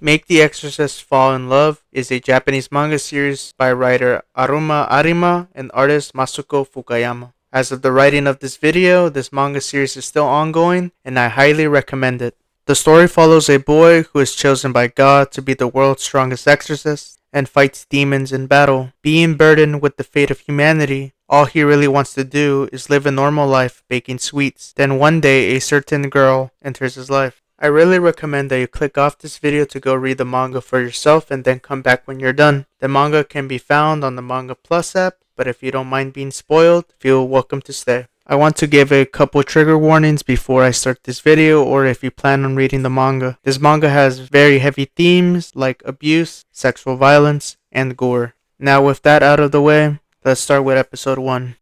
Make the Exorcist Fall in Love is a Japanese manga series by writer Aruma Arima and artist Masuko Fukayama. As of the writing of this video, this manga series is still ongoing and I highly recommend it. The story follows a boy who is chosen by God to be the world's strongest exorcist and fights demons in battle. Being burdened with the fate of humanity, all he really wants to do is live a normal life baking sweets. Then one day a certain girl enters his life. I really recommend that you click off this video to go read the manga for yourself and then come back when you're done. The manga can be found on the Manga Plus app, but if you don't mind being spoiled, feel welcome to stay. I want to give a couple trigger warnings before I start this video or if you plan on reading the manga. This manga has very heavy themes like abuse, sexual violence, and gore. Now with that out of the way, let's start with episode 1.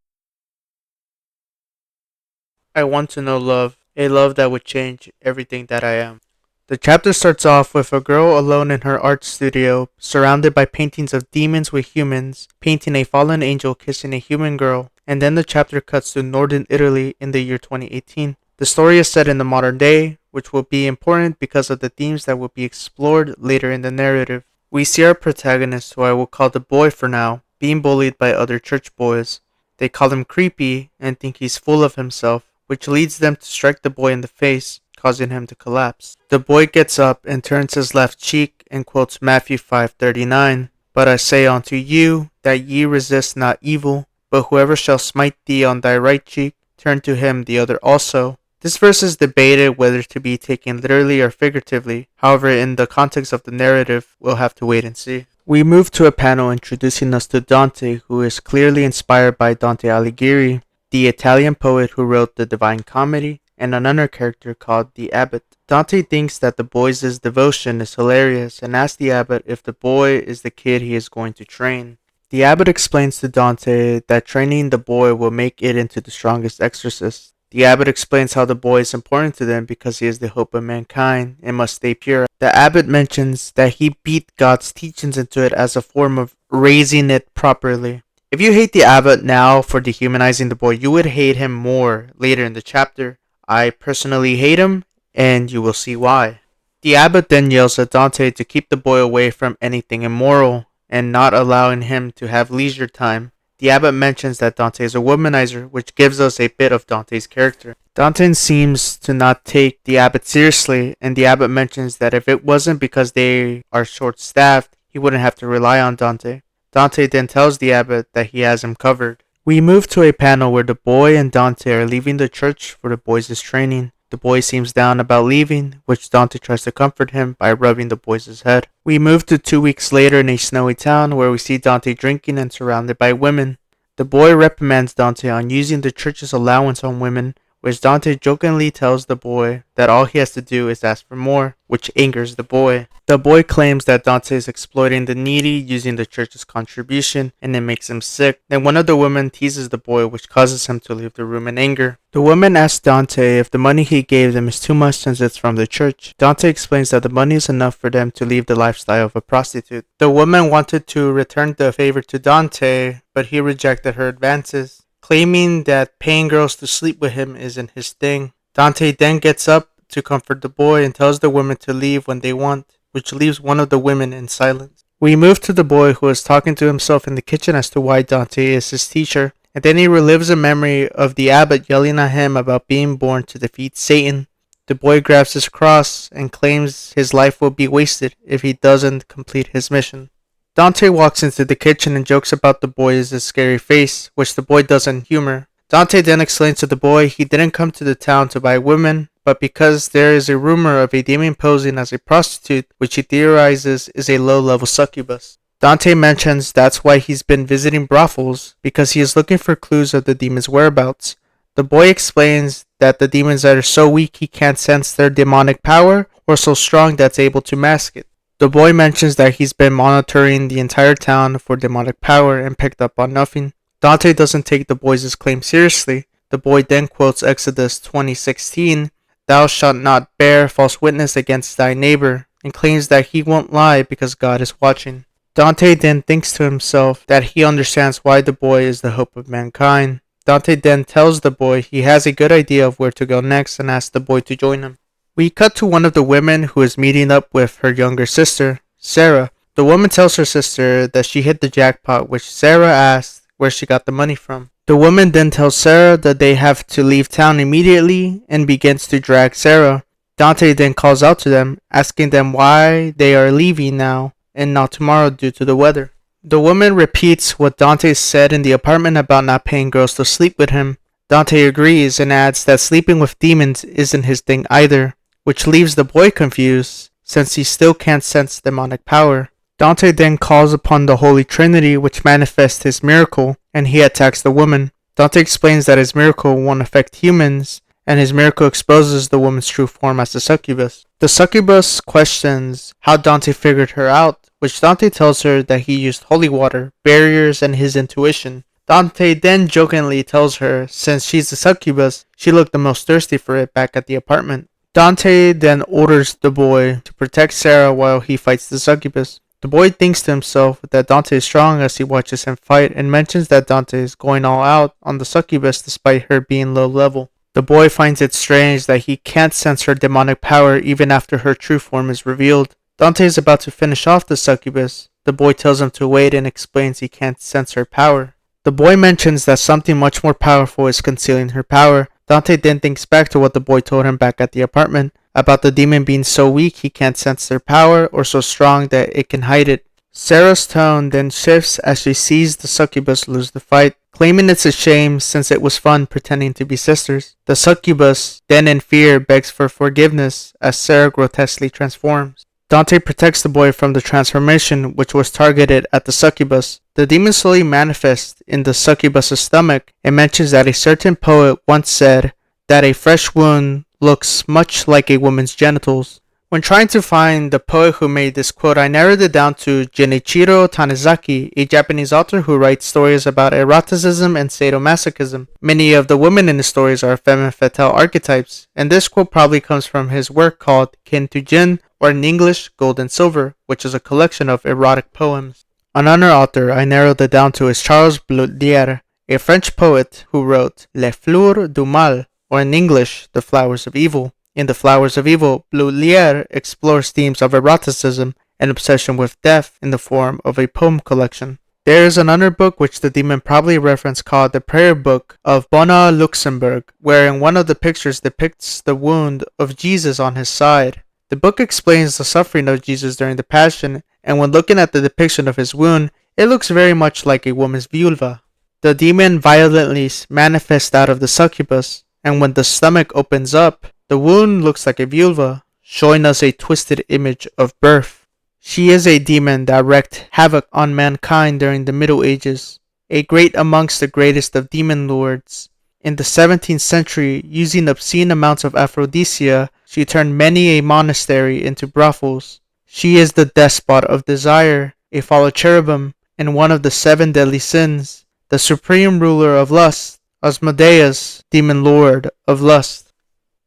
I want to know love, a love that would change everything that I am. The chapter starts off with a girl alone in her art studio, surrounded by paintings of demons with humans, painting a fallen angel kissing a human girl, and then the chapter cuts to northern Italy in the year 2018. The story is set in the modern day, which will be important because of the themes that will be explored later in the narrative. We see our protagonist, who I will call the boy for now, being bullied by other church boys. They call him creepy and think he's full of himself, which leads them to strike the boy in the face, causing him to collapse. The boy gets up and turns his left cheek and quotes Matthew 5:39, "But I say unto you, that ye resist not evil, but whoever shall smite thee on thy right cheek, turn to him the other also." This verse is debated whether to be taken literally or figuratively. However, in the context of the narrative, we'll have to wait and see. We move to a panel introducing us to Dante, who is clearly inspired by Dante Alighieri, the Italian poet who wrote the Divine Comedy, and another character called the Abbot. Dante thinks that the boy's devotion is hilarious and asks the Abbot if the boy is the kid he is going to train. The Abbot explains to Dante that training the boy will make it into the strongest exorcist. The Abbot explains how the boy is important to them because he is the hope of mankind and must stay pure. The Abbot mentions that he beat God's teachings into it as a form of raising it properly. If you hate the Abbot now for dehumanizing the boy, you would hate him more later in the chapter. I personally hate him, and you will see why. The Abbot then yells at Dante to keep the boy away from anything immoral, and not allowing him to have leisure time. The Abbot mentions that Dante is a womanizer, which gives us a bit of Dante's character. Dante seems to not take the Abbot seriously, and the Abbot mentions that if it wasn't because they are short-staffed, he wouldn't have to rely on Dante. Dante then tells the Abbot that he has him covered. We move to a panel where the boy and Dante are leaving the church for the boys' training. The boy seems down about leaving, which Dante tries to comfort him by rubbing the boy's head. We move to 2 weeks later in a snowy town where we see Dante drinking and surrounded by women. The boy reprimands Dante on using the church's allowance on women, which Dante jokingly tells the boy that all he has to do is ask for more, which angers the boy. The boy claims that Dante is exploiting the needy using the church's contribution, and it makes him sick. Then one of the women teases the boy, which causes him to leave the room in anger. The woman asks Dante if the money he gave them is too much since it's from the church. Dante explains that the money is enough for them to leave the lifestyle of a prostitute. The woman wanted to return the favor to Dante, but he rejected her advances, claiming that paying girls to sleep with him isn't his thing. Dante then gets up to comfort the boy and tells the women to leave when they want, which leaves one of the women in silence. We move to the boy who is talking to himself in the kitchen as to why Dante is his teacher, and then he relives a memory of the Abbot yelling at him about being born to defeat Satan. The boy grabs his cross and claims his life will be wasted if he doesn't complete his mission. Dante walks into the kitchen and jokes about the boy's scary face, which the boy doesn't humor. Dante then explains to the boy he didn't come to the town to buy women, but because there is a rumor of a demon posing as a prostitute, which he theorizes is a low-level succubus. Dante mentions that's why he's been visiting brothels, because he is looking for clues of the demon's whereabouts. The boy explains that the demons are so weak he can't sense their demonic power, or so strong that's able to mask it. The boy mentions that he's been monitoring the entire town for demonic power and picked up on nothing. Dante doesn't take the boy's claim seriously. The boy then quotes Exodus 20:16, "Thou shalt not bear false witness against thy neighbor," and claims that he won't lie because God is watching. Dante then thinks to himself that he understands why the boy is the hope of mankind. Dante then tells the boy he has a good idea of where to go next and asks the boy to join him. We cut to one of the women who is meeting up with her younger sister, Sarah. The woman tells her sister that she hit the jackpot, which Sarah asks where she got the money from. The woman then tells Sarah that they have to leave town immediately and begins to drag Sarah. Dante then calls out to them, asking them why they are leaving now and not tomorrow due to the weather. The woman repeats what Dante said in the apartment about not paying girls to sleep with him. Dante agrees and adds that sleeping with demons isn't his thing either, which leaves the boy confused since he still can't sense demonic power. Dante then calls upon the Holy Trinity, which manifests his miracle, and he attacks the woman. Dante explains that his miracle won't affect humans, and his miracle exposes the woman's true form as the succubus. The succubus questions how Dante figured her out, which Dante tells her that he used holy water, barriers, and his intuition. Dante then jokingly tells her, since she's the succubus, she looked the most thirsty for it back at the apartment. Dante then orders the boy to protect Sarah while he fights the succubus. The boy thinks to himself that Dante is strong as he watches him fight and mentions that Dante is going all out on the succubus despite her being low level. The boy finds it strange that he can't sense her demonic power even after her true form is revealed. Dante is about to finish off the succubus. The boy tells him to wait and explains he can't sense her power. The boy mentions that something much more powerful is concealing her power. Dante then thinks back to what the boy told him back at the apartment, about the demon being so weak he can't sense their power or so strong that it can hide it. Sarah's tone then shifts as she sees the succubus lose the fight, claiming it's a shame since it was fun pretending to be sisters. The succubus, then in fear, begs for forgiveness as Sarah grotesquely transforms. Dante protects the boy from the transformation, which was targeted at the succubus. The demon slowly manifests in the succubus's stomach and mentions that a certain poet once said that a fresh wound looks much like a woman's genitals. When trying to find the poet who made this quote, I narrowed it down to Genichiro Tanizaki, a Japanese author who writes stories about eroticism and sadomasochism. Many of the women in the stories are femme fatale archetypes, and this quote probably comes from his work called Kin to Jin, or in English, Gold and Silver, which is a collection of erotic poems. Another author I narrowed it down to is Charles Baudelaire, a French poet who wrote Les Fleurs du Mal, or in English, The Flowers of Evil. In The Flowers of Evil, Baudelaire explores themes of eroticism and obsession with death in the form of a poem collection. There is another book which the demon probably referenced called The Prayer Book of Bona Luxembourg, wherein one of the pictures depicts the wound of Jesus on his side. The book explains the suffering of Jesus during the Passion, and when looking at the depiction of his wound, it looks very much like a woman's vulva. The demon violently manifests out of the succubus, and when the stomach opens up, the wound looks like a vulva, showing us a twisted image of birth. She is a demon that wreaked havoc on mankind during the Middle Ages, a great amongst the greatest of demon lords. In the 17th century, using obscene amounts of aphrodisia, she turned many a monastery into brothels. She is the despot of desire, a fallen cherubim, and one of the 7 deadly sins, the supreme ruler of lust, Asmodeus, demon lord of lust.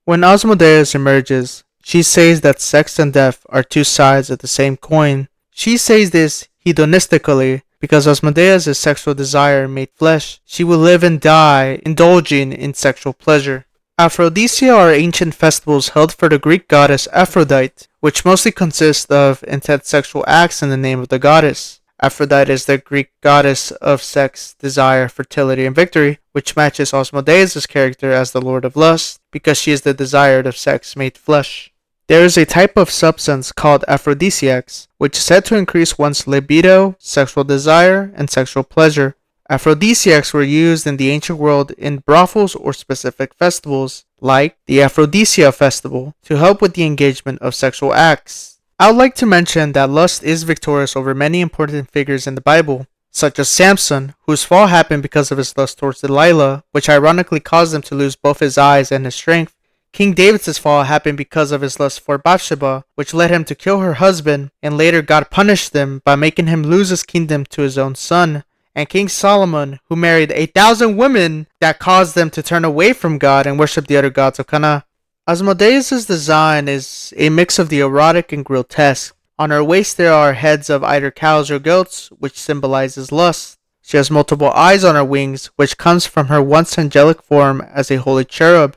When Asmodeus emerges, she says that sex and death are 2 sides of the same coin. She says this hedonistically because Asmodeus is sexual desire made flesh. She will live and die indulging in sexual pleasure. Aphrodisia are ancient festivals held for the Greek goddess Aphrodite, which mostly consist of intense sexual acts in the name of the goddess. Aphrodite is the Greek goddess of sex, desire, fertility, and victory, which matches Asmodeus' character as the Lord of Lust, because she is the desired of sex made flesh. There is a type of substance called aphrodisiacs, which is said to increase one's libido, sexual desire, and sexual pleasure. Aphrodisiacs were used in the ancient world in brothels or specific festivals, like the Aphrodisia Festival, to help with the engagement of sexual acts. I would like to mention that lust is victorious over many important figures in the Bible, such as Samson, whose fall happened because of his lust towards Delilah, which ironically caused him to lose both his eyes and his strength. King David's fall happened because of his lust for Bathsheba, which led him to kill her husband, and later God punished him by making him lose his kingdom to his own son. And King Solomon, who married 1,000 women, that caused them to turn away from God and worship the other gods of Canaan. Asmodeus' design is a mix of the erotic and grotesque. On her waist there are heads of either cows or goats, which symbolizes lust. She has multiple eyes on her wings, which comes from her once angelic form as a holy cherub.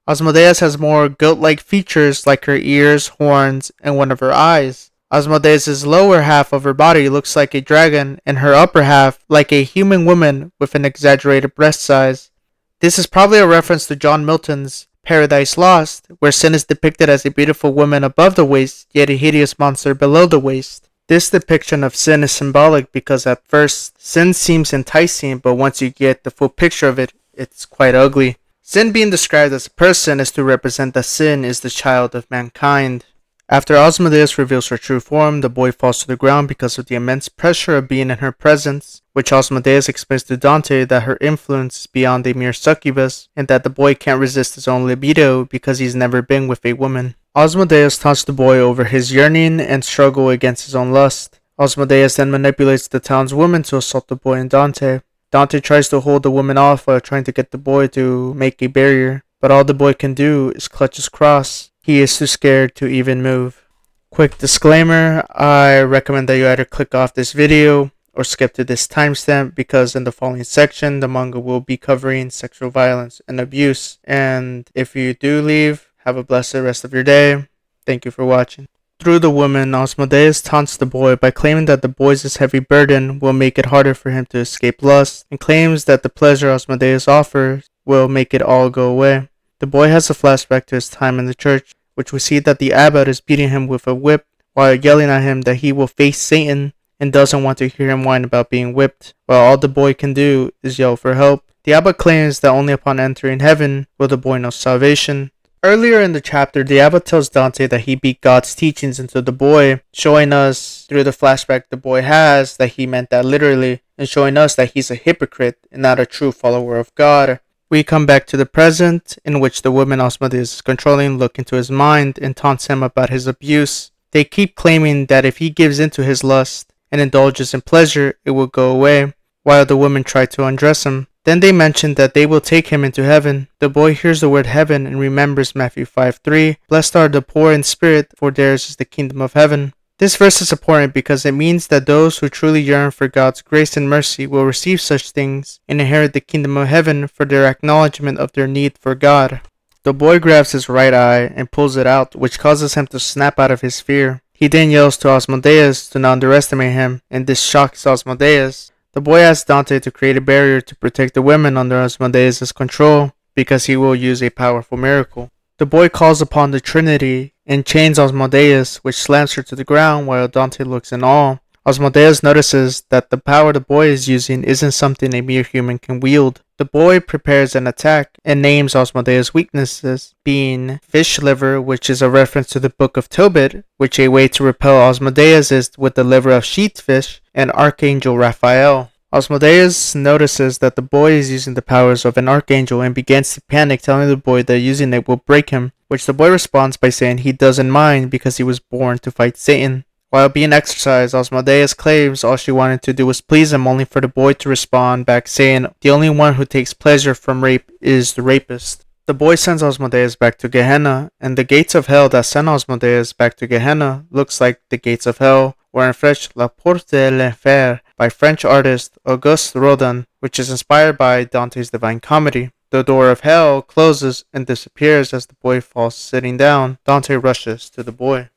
Asmodeus has more goat-like features like her ears, horns, and one of her eyes. Asmodeus' lower half of her body looks like a dragon and her upper half like a human woman with an exaggerated breast size. This is probably a reference to John Milton's Paradise Lost, where sin is depicted as a beautiful woman above the waist, yet a hideous monster below the waist. This depiction of sin is symbolic because at first, sin seems enticing, but once you get the full picture of it, it's quite ugly. Sin being described as a person is to represent that sin is the child of mankind. After Asmodeus reveals her true form, the boy falls to the ground because of the immense pressure of being in her presence, which Asmodeus explains to Dante that her influence is beyond a mere succubus, and that the boy can't resist his own libido because he's never been with a woman. Asmodeus taunts the boy over his yearning and struggle against his own lust. Asmodeus then manipulates the townswoman to assault the boy and Dante. Dante tries to hold the woman off while trying to get the boy to make a barrier, but all the boy can do is clutch his cross. He is too scared to even move. Quick disclaimer, I recommend that you either click off this video or skip to this timestamp because in the following section, the manga will be covering sexual violence and abuse. And if you do leave, have a blessed rest of your day. Thank you for watching. Through the woman, Asmodeus taunts the boy by claiming that the boy's heavy burden will make it harder for him to escape lust, and claims that the pleasure Asmodeus offers will make it all go away. The boy has a flashback to his time in the church, which we see that the abbot is beating him with a whip while yelling at him that he will face Satan and doesn't want to hear him whine about being whipped, while all the boy can do is yell for help. The abbot claims that only upon entering heaven will the boy know salvation. Earlier in the chapter, the abbot tells Dante that he beat God's teachings into the boy, showing us through the flashback the boy has that he meant that literally, and showing us that he's a hypocrite and not a true follower of God. We come back to the present, in which the woman Asmodeus is controlling look into his mind and taunts him about his abuse. They keep claiming that if he gives into his lust and indulges in pleasure, it will go away, while the women try to undress him. Then they mention that they will take him into heaven. The boy hears the word heaven and remembers Matthew 5:3, "Blessed are the poor in spirit, for theirs is the kingdom of heaven." This verse is important because it means that those who truly yearn for God's grace and mercy will receive such things and inherit the kingdom of heaven for their acknowledgement of their need for God. The boy grabs his right eye and pulls it out, which causes him to snap out of his fear. He then yells to Asmodeus to not underestimate him, and this shocks Asmodeus. The boy asks Dante to create a barrier to protect the women under Asmodeus' control because he will use a powerful miracle. The boy calls upon the Trinity and chains Asmodeus, which slams her to the ground while Dante looks in awe. Asmodeus notices that the power the boy is using isn't something a mere human can wield. The boy prepares an attack and names Asmodeus' weaknesses, being fish liver, which is a reference to the Book of Tobit, which a way to repel Asmodeus is with the liver of sheathfish, and Archangel Raphael. Asmodeus notices that the boy is using the powers of an archangel and begins to panic, telling the boy that using it will break him, which the boy responds by saying he doesn't mind because he was born to fight Satan. While being exorcised, Asmodeus claims all she wanted to do was please him, only for the boy to respond back saying the only one who takes pleasure from rape is the rapist. The boy sends Asmodeus back to Gehenna, and the gates of hell that send Asmodeus back to Gehenna looks like the gates of hell, or in French, La Porte de l'Enfer, by French artist Auguste Rodin, which is inspired by Dante's Divine Comedy. The door of hell closes and disappears as the boy falls sitting down. Dante rushes to the boy.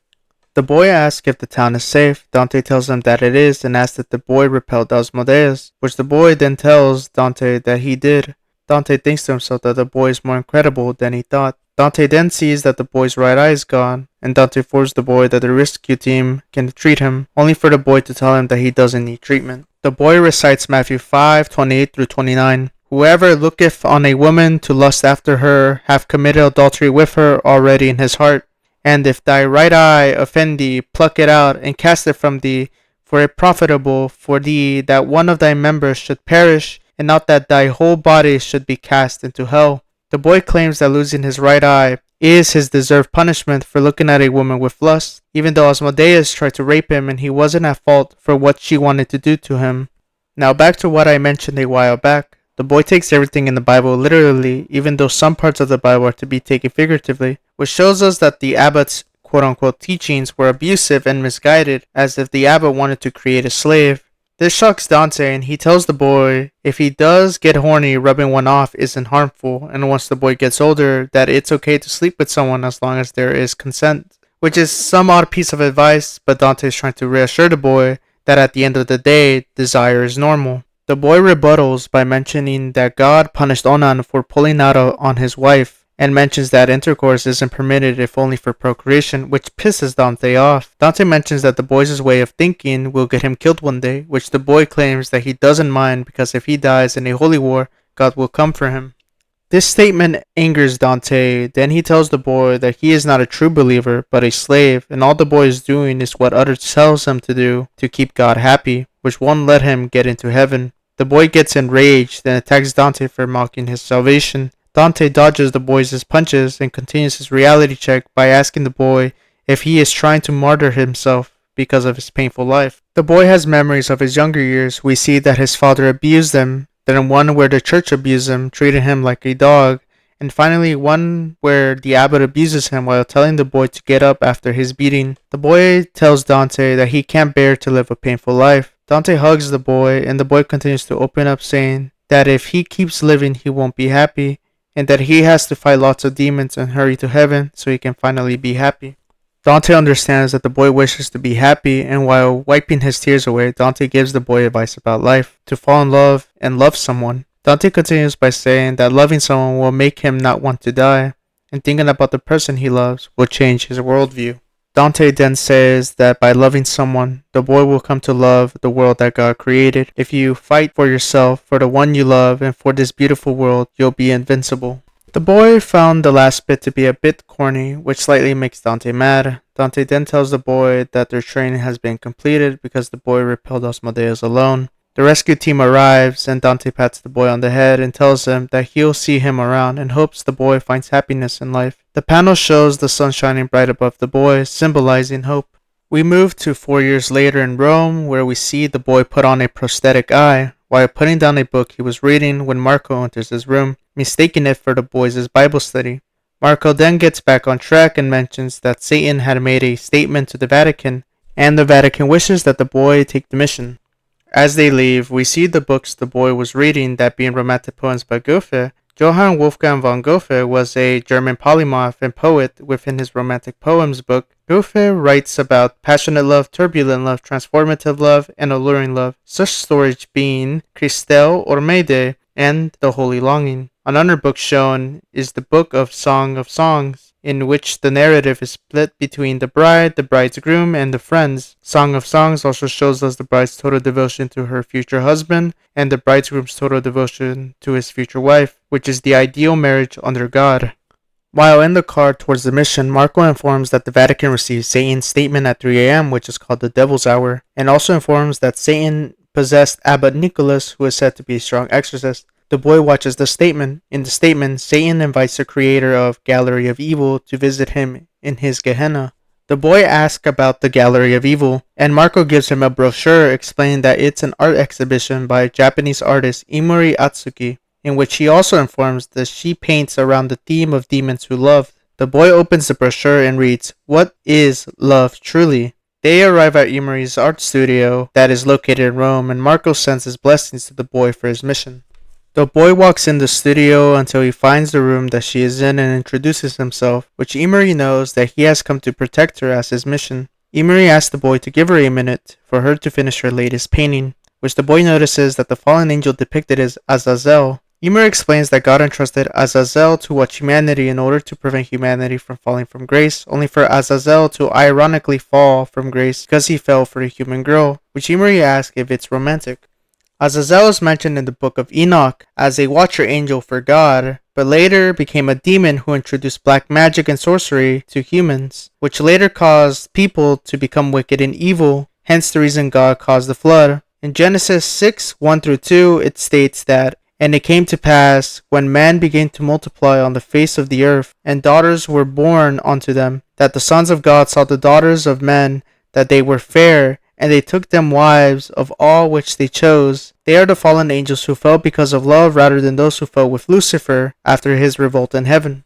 The boy asks if the town is safe. Dante tells him that it is and asks if the boy repelled Asmodeus, which the boy then tells Dante that he did. Dante thinks to himself that the boy is more incredible than he thought. Dante then sees that the boy's right eye is gone, and Dante informs the boy that the rescue team can treat him, only for the boy to tell him that he doesn't need treatment. The boy recites Matthew 5:28-29. Whoever looketh on a woman to lust after her hath committed adultery with her already in his heart. And if thy right eye offend thee, pluck it out and cast it from thee, for it profitable for thee that one of thy members should perish, and not that thy whole body should be cast into hell. The boy claims that losing his right eye is his deserved punishment for looking at a woman with lust, even though Asmodeus tried to rape him and he wasn't at fault for what she wanted to do to him. Now back to what I mentioned a while back. The boy takes everything in the Bible literally, even though some parts of the Bible are to be taken figuratively, which shows us that the abbot's quote-unquote teachings were abusive and misguided, as if the abbot wanted to create a slave. This shocks Dante and he tells the boy if he does get horny, rubbing one off isn't harmful, and once the boy gets older, that it's okay to sleep with someone as long as there is consent. Which is some odd piece of advice, but Dante is trying to reassure the boy that at the end of the day, desire is normal. The boy rebuttals by mentioning that God punished Onan for pulling out on his wife, and mentions that intercourse isn't permitted if only for procreation, which pisses Dante off. Dante mentions that the boy's way of thinking will get him killed one day, which the boy claims that he doesn't mind because if he dies in a holy war, God will come for him. This statement angers Dante. Then he tells the boy that he is not a true believer, but a slave, and all the boy is doing is what others tells him to do to keep God happy, which won't let him get into heaven. The boy gets enraged and attacks Dante for mocking his salvation. Dante dodges the boy's punches and continues his reality check by asking the boy if he is trying to martyr himself because of his painful life. The boy has memories of his younger years. We see that his father abused him, then one where the church abused him, treating him like a dog, and finally one where the abbot abuses him while telling the boy to get up after his beating. The boy tells Dante that he can't bear to live a painful life. Dante hugs the boy, and the boy continues to open up, saying that if he keeps living he won't be happy, and that he has to fight lots of demons and hurry to heaven so he can finally be happy. Dante understands that the boy wishes to be happy, and while wiping his tears away, Dante gives the boy advice about life, to fall in love and love someone. Dante continues by saying that loving someone will make him not want to die, and thinking about the person he loves will change his worldview. Dante then says that by loving someone, the boy will come to love the world that God created. If you fight for yourself, for the one you love, and for this beautiful world, you'll be invincible. The boy found the last bit to be a bit corny, which slightly makes Dante mad. Dante then tells the boy that their training has been completed because the boy repelled Asmodeus alone. The rescue team arrives, and Dante pats the boy on the head and tells him that he'll see him around and hopes the boy finds happiness in life. The panel shows the sun shining bright above the boy, symbolizing hope. We move to 4 years later in Rome, where we see the boy put on a prosthetic eye while putting down a book he was reading when Marco enters his room, mistaking it for the boys' Bible study. Marco then gets back on track and mentions that Satan had made a statement to the Vatican, and the Vatican wishes that the boy take the mission. As they leave, we see the books the boy was reading, that being romantic poems by Goethe. Johann Wolfgang von Goethe was a German polymath and poet. Within his romantic poems book, Goethe writes about passionate love, turbulent love, transformative love, and alluring love, such stories being Christel or Mayday and The Holy Longing. Another book shown is the Book of Song of Songs, in which the narrative is split between the bride, the bridegroom, and the friends. Song of Songs also shows us the bride's total devotion to her future husband and the bridegroom's total devotion to his future wife, which is the ideal marriage under God. While in the car towards the mission, Marco informs that the Vatican received Satan's statement at 3 a.m., which is called the Devil's Hour, and also informs that Satan possessed Abbot Nicholas, who is said to be a strong exorcist. The boy watches the statement. In the statement, Satan invites the creator of Gallery of Evil to visit him in his Gehenna. The boy asks about the Gallery of Evil, and Marco gives him a brochure explaining that it's an art exhibition by Japanese artist Imuri Atsuki, in which he also informs that she paints around the theme of demons who love. The boy opens the brochure and reads, "What is love truly?" They arrive at Imuri's art studio that is located in Rome, and Marco sends his blessings to the boy for his mission. The boy walks in the studio until he finds the room that she is in and introduces himself, which Imuri knows that he has come to protect her as his mission. Imuri asks the boy to give her a minute for her to finish her latest painting, which the boy notices that the fallen angel depicted is Azazel. Imuri explains that God entrusted Azazel to watch humanity in order to prevent humanity from falling from grace, only for Azazel to ironically fall from grace because he fell for a human girl, which Imuri asks if it's romantic. Azazel is mentioned in the book of Enoch as a watcher angel for God, but later became a demon who introduced black magic and sorcery to humans, which later caused people to become wicked and evil, hence the reason God caused the flood. In Genesis 6:1-2, it states that, "And it came to pass, when man began to multiply on the face of the earth, and daughters were born unto them, that the sons of God saw the daughters of men, that they were fair, and they took them wives of all which they chose. They are the fallen angels who fell because of love rather than those who fell with Lucifer after his revolt in heaven."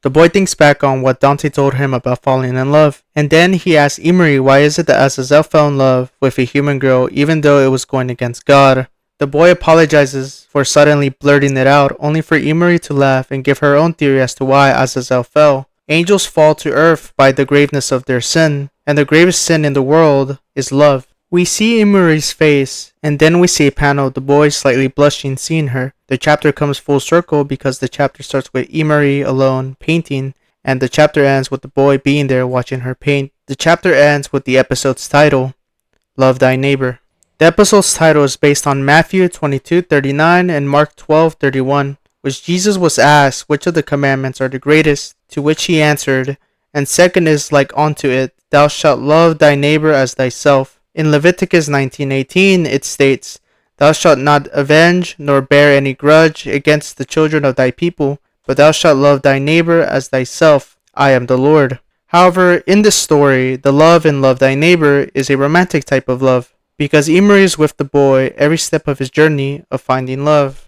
The boy thinks back on what Dante told him about falling in love, and then he asks Emery why is it that Azazel fell in love with a human girl even though it was going against God. The boy apologizes for suddenly blurting it out, only for Emery to laugh and give her own theory as to why Azazel fell. Angels fall to earth by the graveness of their sin, and the gravest sin in the world is love. We see Emery's face, and then we see a panel of the boy slightly blushing seeing her. The chapter comes full circle because the chapter starts with Emery alone painting, and the chapter ends with the boy being there watching her paint. The chapter ends with the episode's title, Love Thy Neighbor. The episode's title is based on Matthew 22:39 and Mark 12:31, which Jesus was asked which of the commandments are the greatest, to which he answered, and second is like unto it, thou shalt love thy neighbor as thyself. In Leviticus 19:18 it states, thou shalt not avenge nor bear any grudge against the children of thy people, but thou shalt love thy neighbor as thyself. I am the Lord. However, in this story, the love in Love Thy Neighbor is a romantic type of love, because Emery is with the boy every step of his journey of finding love.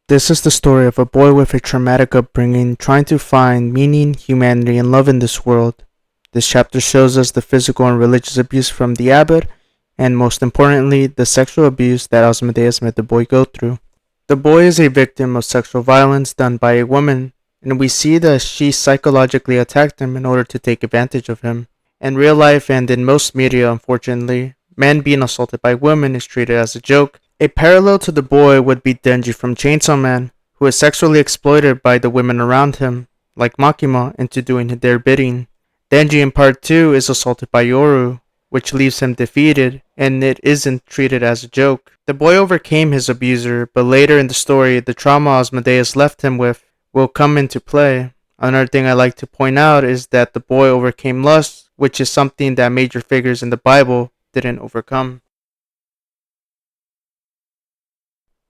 This is the story of a boy with a traumatic upbringing trying to find meaning, humanity, and love in this world. This chapter shows us the physical and religious abuse from the abbot, and most importantly, the sexual abuse that Asmodeus made the boy go through. The boy is a victim of sexual violence done by a woman, and we see that she psychologically attacked him in order to take advantage of him. In real life and in most media, unfortunately, men being assaulted by women is treated as a joke. A parallel to the boy would be Denji from Chainsaw Man, who is sexually exploited by the women around him, like Makima, into doing their bidding. Denji in part 2 is assaulted by Yoru, which leaves him defeated, and it isn't treated as a joke. The boy overcame his abuser, but later in the story, the trauma Asmodeus left him with will come into play. Another thing I like to point out is that the boy overcame lust, which is something that major figures in the Bible didn't overcome.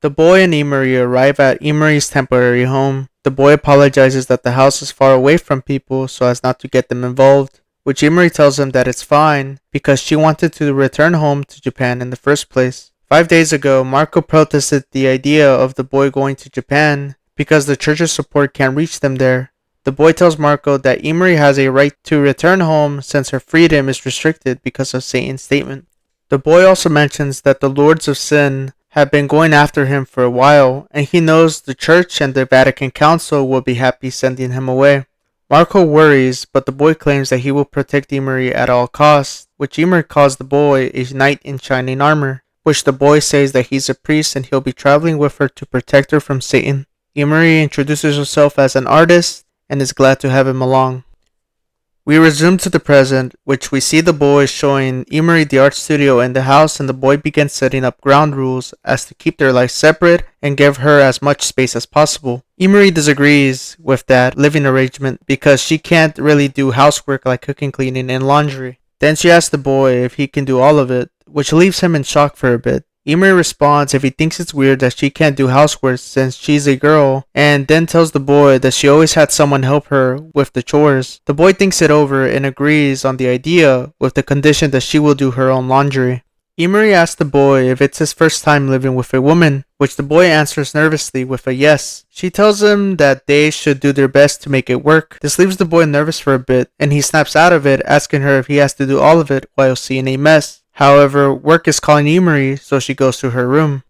The boy and Emery arrive at Emery's temporary home. The boy apologizes that the house is far away from people so as not to get them involved, which Emery tells him that it's fine because she wanted to return home to Japan in the first place. 5 days ago, Marco protested the idea of the boy going to Japan because the church's support can't reach them there. The boy tells Marco that Emery has a right to return home since her freedom is restricted because of Satan's statement. The boy also mentions that the Lords of Sin have been going after him for a while, and he knows the Church and the Vatican Council will be happy sending him away. Marco worries, but the boy claims that he will protect Emery at all costs, which Emery calls the boy a knight in shining armor, which the boy says that he's a priest and he'll be traveling with her to protect her from Satan. Emery introduces herself as an artist and is glad to have him along. We resume to the present, which we see the boy showing Emery the art studio in the house, and the boy begins setting up ground rules as to keep their lives separate and give her as much space as possible. Emery disagrees with that living arrangement because she can't really do housework like cooking, cleaning, and laundry. Then she asks the boy if he can do all of it, which leaves him in shock for a bit. Emery responds if he thinks it's weird that she can't do housework since she's a girl, and then tells the boy that she always had someone help her with the chores. The boy thinks it over and agrees on the idea with the condition that she will do her own laundry. Emery asks the boy if it's his first time living with a woman, which the boy answers nervously with a yes. She tells him that they should do their best to make it work. This leaves the boy nervous for a bit, and he snaps out of it, asking her if he has to do all of it while seeing a mess. However, work is calling Emery, so she goes to her room.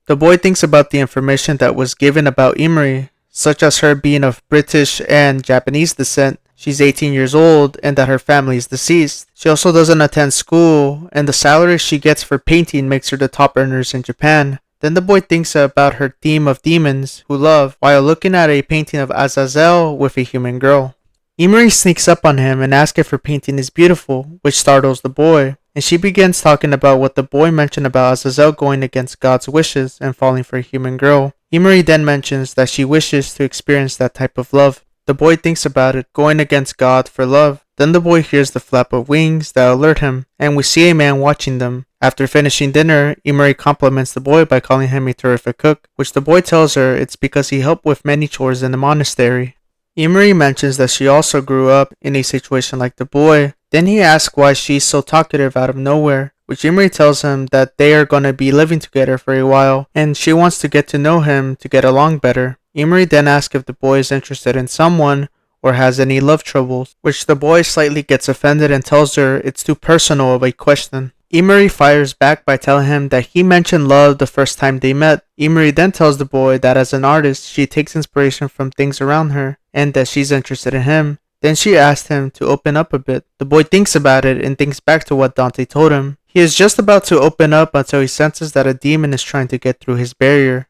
The boy thinks about the information that was given about Emery, such as her being of British and Japanese descent. She's 18 years old and that her family is deceased. She also doesn't attend school, and the salary she gets for painting makes her the top earners in Japan. Then the boy thinks about her theme of demons who love while looking at a painting of Azazel with a human girl. Emery sneaks up on him and asks if her painting is beautiful, which startles the boy, and she begins talking about what the boy mentioned about Azazel going against God's wishes and falling for a human girl. Emery then mentions that she wishes to experience that type of love. The boy thinks about it, going against God for love. Then the boy hears the flap of wings that alert him, and we see a man watching them. After finishing dinner, Emery compliments the boy by calling him a terrific cook, which the boy tells her it's because he helped with many chores in the monastery. Emery mentions that she also grew up in a situation like the boy. Then he asks why she's so talkative out of nowhere, which Emery tells him that they are going to be living together for a while, and she wants to get to know him to get along better. Emery then asks if the boy is interested in someone, or has any love troubles, which the boy slightly gets offended and tells her it's too personal of a question. Emery fires back by telling him that he mentioned love the first time they met. Emery then tells the boy that as an artist, she takes inspiration from things around her, and that she's interested in him. Then she asked him to open up a bit. The boy thinks about it and thinks back to what Dante told him. He is just about to open up until he senses that a demon is trying to get through his barrier.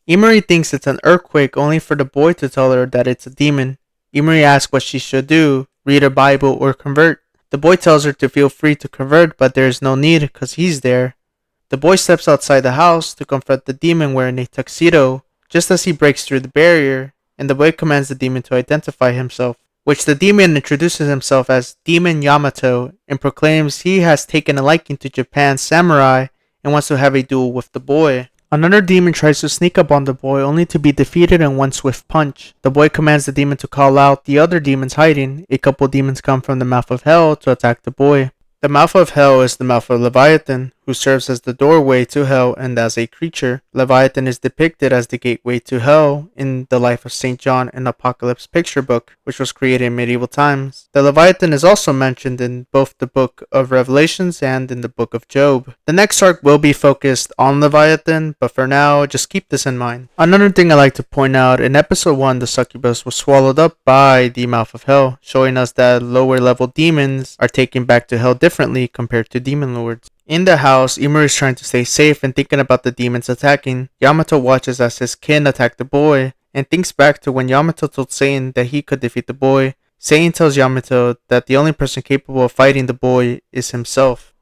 Emery thinks it's an earthquake, only for the boy to tell her that it's a demon. Emery asks what she should do, read a Bible or convert. The boy tells her to feel free to convert, but there is no need because he's there. The boy steps outside the house to confront the demon wearing a tuxedo, just as he breaks through the barrier, and the boy commands the demon to identify himself, which the demon introduces himself as Demon Yamato and proclaims he has taken a liking to Japan's samurai and wants to have a duel with the boy. Another demon tries to sneak up on the boy only to be defeated in one swift punch. The boy commands the demon to call out the other demons hiding. A couple demons come from the mouth of hell to attack the boy. The mouth of hell is the mouth of Leviathan, who serves as the doorway to hell and as a creature. Leviathan is depicted as the gateway to hell in the Life of St. John and Apocalypse picture book, which was created in medieval times. The Leviathan is also mentioned in both the book of Revelations and in the book of Job. The next arc will be focused on Leviathan, but for now, just keep this in mind. Another thing I like to point out, in episode 1, the succubus was swallowed up by the mouth of hell, showing us that lower level demons are taken back to hell differently compared to demon lords. In the house, Emery is trying to stay safe and thinking about the demons attacking. Yamato watches as his kin attack the boy and thinks back to when Yamato told Satan that he could defeat the boy. Satan tells Yamato that the only person capable of fighting the boy is himself.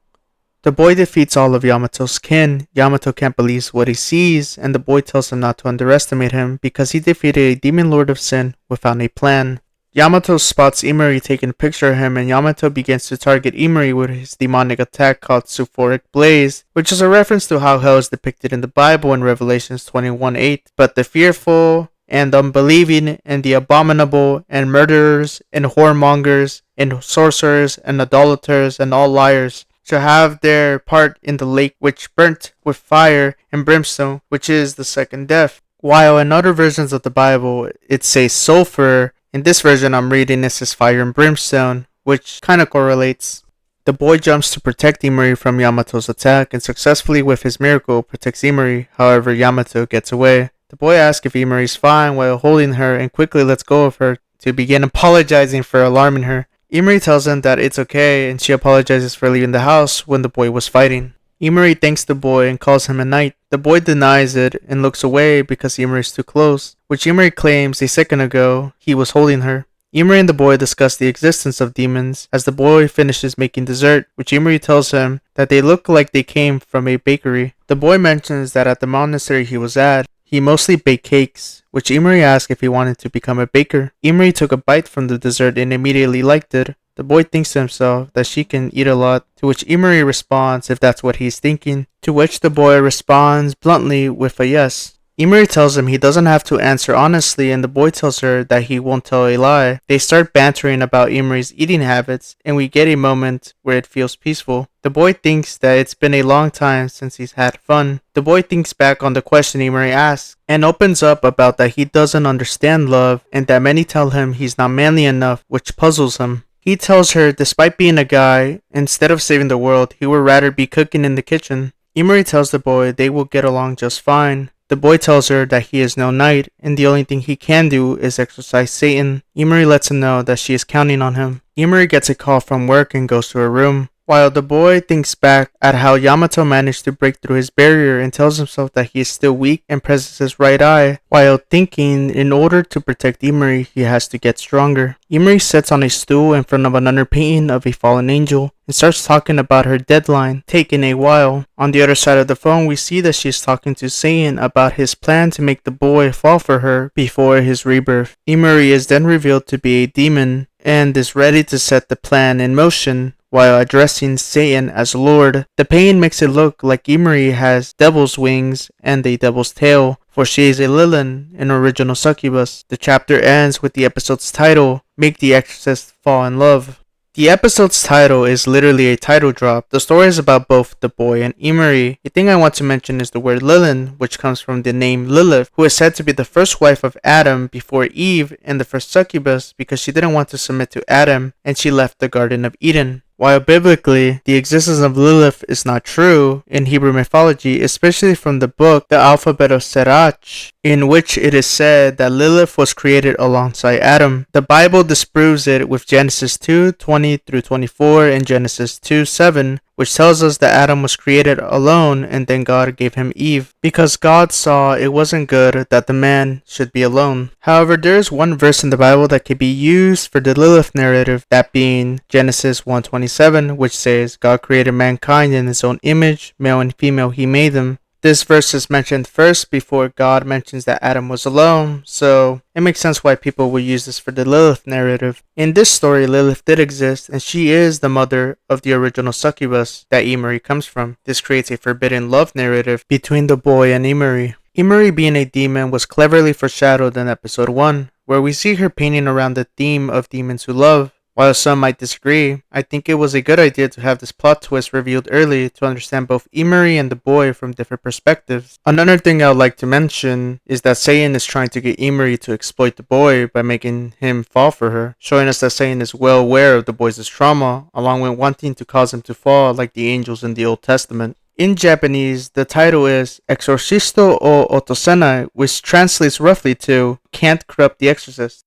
The boy defeats all of Yamato's kin. Yamato can't believe what he sees, and the boy tells him not to underestimate him because he defeated a demon lord of sin without a plan. Yamato spots Emery taking a picture of him, and Yamato begins to target Emery with his demonic attack called Sulfuric Blaze, which is a reference to how hell is depicted in the Bible in Revelations 21:8. But the fearful and unbelieving and the abominable and murderers and whoremongers and sorcerers and idolaters and all liars shall have their part in the lake which burnt with fire and brimstone, which is the second death. While in other versions of the Bible it says sulfur, in this version I'm reading this as fire and brimstone, which kinda correlates. The boy jumps to protect Emery from Yamato's attack and successfully with his miracle protects Emery, however Yamato gets away. The boy asks if Emery's fine while holding her and quickly lets go of her to begin apologizing for alarming her. Emery tells him that it's okay and she apologizes for leaving the house when the boy was fighting. Emery thanks the boy and calls him a knight. The boy denies it and looks away because Emery is too close, which Emery claims a second ago he was holding her. Emery and the boy discuss the existence of demons as the boy finishes making dessert, which Emery tells him that they look like they came from a bakery. The boy mentions that at the monastery he was at, he mostly baked cakes, which Emery asked if he wanted to become a baker. Emery took a bite from the dessert and immediately liked it. The boy thinks to himself that she can eat a lot, to which Emery responds if that's what he's thinking, to which the boy responds bluntly with a yes. Emery tells him he doesn't have to answer honestly, and the boy tells her that he won't tell a lie. They start bantering about Emery's eating habits, and we get a moment where it feels peaceful. The boy thinks that it's been a long time since he's had fun. The boy thinks back on the question Emery asks, and opens up about that he doesn't understand love, and that many tell him he's not manly enough, which puzzles him. He tells her despite being a guy, instead of saving the world, he would rather be cooking in the kitchen. Emery tells the boy they will get along just fine. The boy tells her that he is no knight, and the only thing he can do is exorcise Satan. Emery lets him know that she is counting on him. Emery gets a call from work and goes to her room, while the boy thinks back at how Yamato managed to break through his barrier and tells himself that he is still weak and presses his right eye, while thinking in order to protect Emery, he has to get stronger. Emery sits on a stool in front of another painting of a fallen angel and starts talking about her deadline, taking a while. On the other side of the phone, we see that she is talking to Satan about his plan to make the boy fall for her before his rebirth. Emery is then revealed to be a demon and is ready to set the plan in motion while addressing Satan as Lord. The painting makes it look like Emery has devil's wings and a devil's tail, for she is a Lilin, an original succubus. The chapter ends with the episode's title, Make the Exorcist Fall in Love. The episode's title is literally a title drop. The story is about both the boy and Emery. A thing I want to mention is the word Lilin, which comes from the name Lilith, who is said to be the first wife of Adam before Eve and the first succubus because she didn't want to submit to Adam and she left the Garden of Eden. While biblically, the existence of Lilith is not true in Hebrew mythology, especially from the book The Alphabet of Sirach, in which it is said that Lilith was created alongside Adam. The Bible disproves it with Genesis 2:20 through 24 and Genesis 2:7, which tells us that Adam was created alone and then God gave him Eve, because God saw it wasn't good that the man should be alone. However, there is one verse in the Bible that can be used for the Lilith narrative, that being Genesis 1:27, which says, God created mankind in his own image, male and female he made them. This verse is mentioned first before God mentions that Adam was alone, so it makes sense why people would use this for the Lilith narrative. In this story, Lilith did exist, and she is the mother of the original succubus that Emery comes from. This creates a forbidden love narrative between the boy and Emery. Emery being a demon was cleverly foreshadowed in episode 1, where we see her painting around the theme of demons who love. While some might disagree, I think it was a good idea to have this plot twist revealed early to understand both Emery and the boy from different perspectives. Another thing I would like to mention is that Satan is trying to get Emery to exploit the boy by making him fall for her, showing us that Satan is well aware of the boy's trauma, along with wanting to cause him to fall like the angels in the Old Testament. In Japanese, the title is Exorcisto o Otosenai, which translates roughly to Can't Corrupt the Exorcist.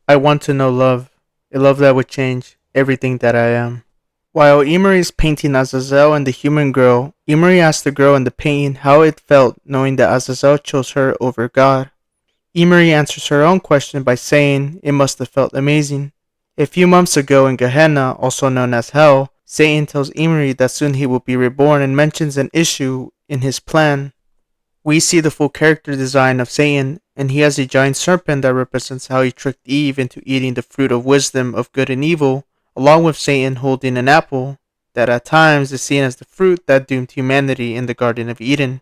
I want to know love, a love that would change everything that I am. While Emery is painting Azazel and the human girl, Emery asks the girl in the painting how it felt knowing that Azazel chose her over God. Emery answers her own question by saying it must have felt amazing. A few months ago in Gehenna, also known as Hell, Satan tells Emery that soon he will be reborn and mentions an issue in his plan. We see the full character design of Satan, and he has a giant serpent that represents how he tricked Eve into eating the fruit of wisdom of good and evil, along with Satan holding an apple that at times is seen as the fruit that doomed humanity in the Garden of Eden.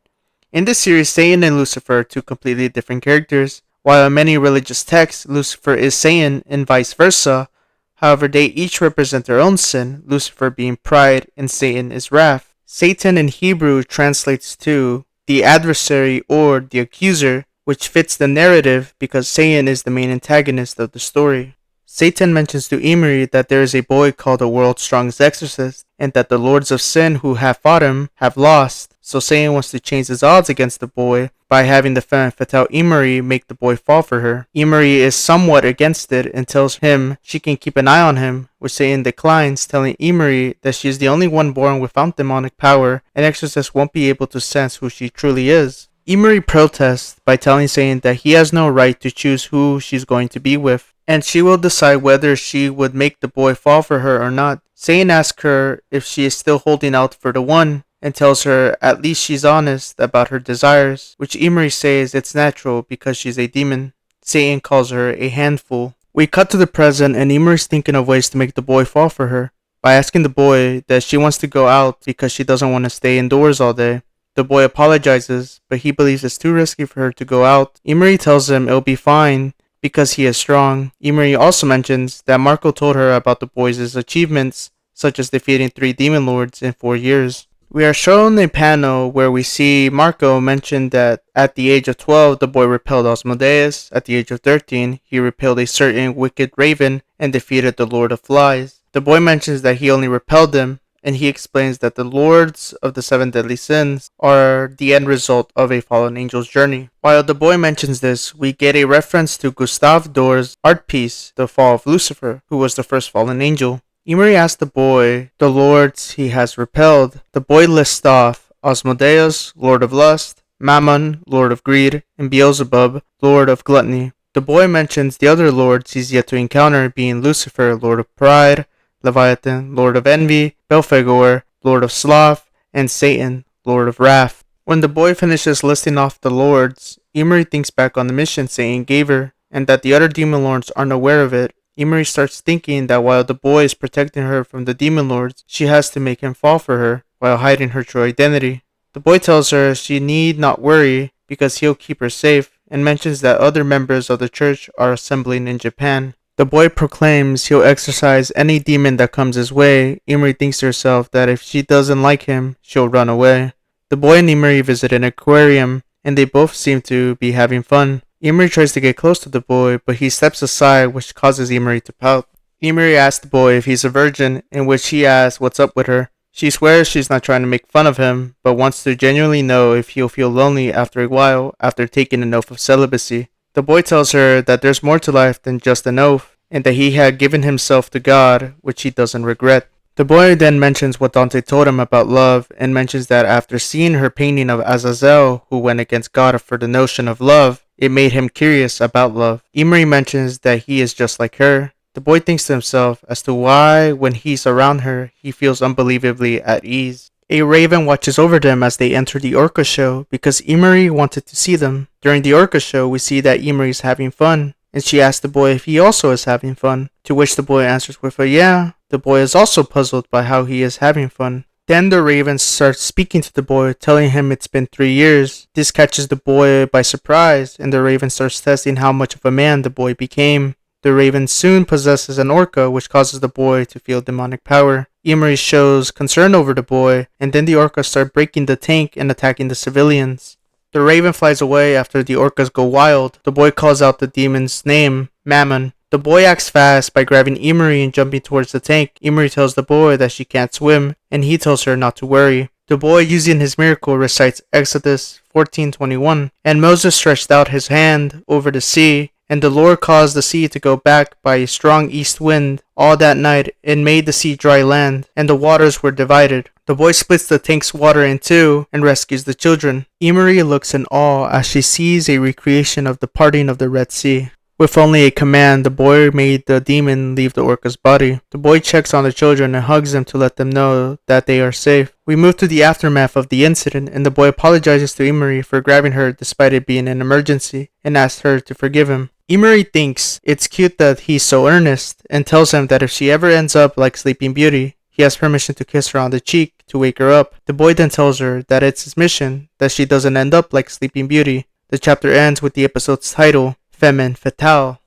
In this series, Satan and Lucifer are two completely different characters. While in many religious texts, Lucifer is Satan and vice versa, however they each represent their own sin, Lucifer being pride and Satan is wrath. Satan in Hebrew translates to the adversary or the accuser, which fits the narrative because Satan is the main antagonist of the story. Satan mentions to Emery that there is a boy called the world's strongest exorcist, and that the lords of sin who have fought him have lost, so Satan wants to change his odds against the boy by having the femme fatale Emery make the boy fall for her. Emery is somewhat against it and tells him she can keep an eye on him, which Satan declines, telling Emery that she is the only one born without demonic power and exorcist won't be able to sense who she truly is. Emery protests by telling Satan that he has no right to choose who she's going to be with, and she will decide whether she would make the boy fall for her or not. Satan asks her if she is still holding out for the one, and tells her at least she's honest about her desires, which Emery says it's natural because she's a demon. Satan calls her a handful. We cut to the present, and Emery's thinking of ways to make the boy fall for her, by asking the boy that she wants to go out because she doesn't want to stay indoors all day. The boy apologizes, but he believes it's too risky for her to go out. Emery tells him it'll be fine because he is strong. Emery also mentions that Marco told her about the boy's achievements, such as defeating 3 demon lords in 4 years. We are shown a panel where we see Marco mention that at the age of 12 the boy repelled Asmodeus, at the age of 13 he repelled a certain wicked raven and defeated the Lord of Flies. The boy mentions that he only repelled them, and he explains that the lords of the 7 deadly sins are the end result of a fallen angel's journey. While the boy mentions this, we get a reference to Gustave Dor's art piece, The Fall of Lucifer, who was the first fallen angel. Emery asks the boy the lords he has repelled. The boy lists off Asmodeus, Lord of Lust, Mammon, Lord of Greed, and Beelzebub, Lord of Gluttony. The boy mentions the other lords he's yet to encounter, being Lucifer, Lord of Pride, Leviathan, Lord of Envy, Belphegor, Lord of Sloth, and Satan, Lord of Wrath. When the boy finishes listing off the lords, Emery thinks back on the mission Satan gave her, and that the other demon lords aren't aware of it. Emery starts thinking that while the boy is protecting her from the demon lords, she has to make him fall for her, while hiding her true identity. The boy tells her she need not worry because he'll keep her safe, and mentions that other members of the church are assembling in Japan. The boy proclaims he'll exorcise any demon that comes his way. Imari thinks to herself that if she doesn't like him, she'll run away. The boy and Imari visit an aquarium, and they both seem to be having fun. Imari tries to get close to the boy, but he steps aside, which causes Imari to pout. Imari asks the boy if he's a virgin, in which he asks what's up with her. She swears she's not trying to make fun of him, but wants to genuinely know if he'll feel lonely after a while after taking an oath of celibacy. The boy tells her that there's more to life than just an oath, and that he had given himself to God, which he doesn't regret. The boy then mentions what Dante told him about love, and mentions that after seeing her painting of Azazel, who went against God for the notion of love, it made him curious about love. Imari mentions that he is just like her. The boy thinks to himself as to why, when he's around her, he feels unbelievably at ease. A raven watches over them as they enter the orca show because Imari wanted to see them. During the orca show, we see that Imari is having fun, and she asks the boy if he also is having fun, to which the boy answers with a yeah. The boy is also puzzled by how he is having fun. Then the raven starts speaking to the boy, telling him it's been 3 years. This catches the boy by surprise, and the raven starts testing how much of a man the boy became. The raven soon possesses an orca, which causes the boy to feel demonic power. Imari shows concern over the boy, and then the orcas start breaking the tank and attacking the civilians. The raven flies away after the orcas go wild. The boy calls out the demon's name, Mammon. The boy acts fast by grabbing Imari and jumping towards the tank. Imari tells the boy that she can't swim, and he tells her not to worry. The boy, using his miracle, recites Exodus 14:21, and Moses stretched out his hand over the sea, and the Lord caused the sea to go back by a strong east wind all that night, and made the sea dry land, and the waters were divided. The boy splits the tank's water in two and rescues the children. Imari looks in awe as she sees a recreation of the parting of the Red Sea. With only a command, the boy made the demon leave the orca's body. The boy checks on the children and hugs them to let them know that they are safe. We move to the aftermath of the incident, and the boy apologizes to Imari for grabbing her despite it being an emergency, and asks her to forgive him. Imari thinks it's cute that he's so earnest, and tells him that if she ever ends up like Sleeping Beauty, he has permission to kiss her on the cheek to wake her up. The boy then tells her that it's his mission that she doesn't end up like Sleeping Beauty. The chapter ends with the episode's title, Femme Fatale.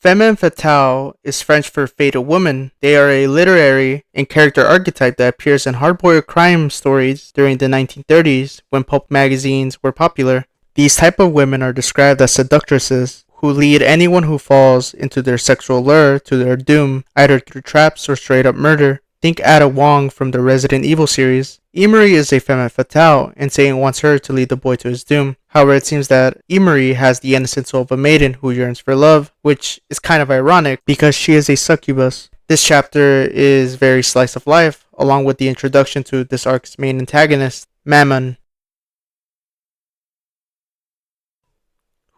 Femme Fatale is French for fatal woman. They are a literary and character archetype that appears in hard-boiled crime stories during the 1930s when pulp magazines were popular. These type of women are described as seductresses who lead anyone who falls into their sexual lure to their doom, either through traps or straight-up murder. Think Ada Wong from the Resident Evil series. Imari is a femme fatale, and Satan wants her to lead the boy to his doom. However, it seems that Imari has the innocent soul of a maiden who yearns for love, which is kind of ironic because she is a succubus. This chapter is very slice of life, along with the introduction to this arc's main antagonist, Mammon.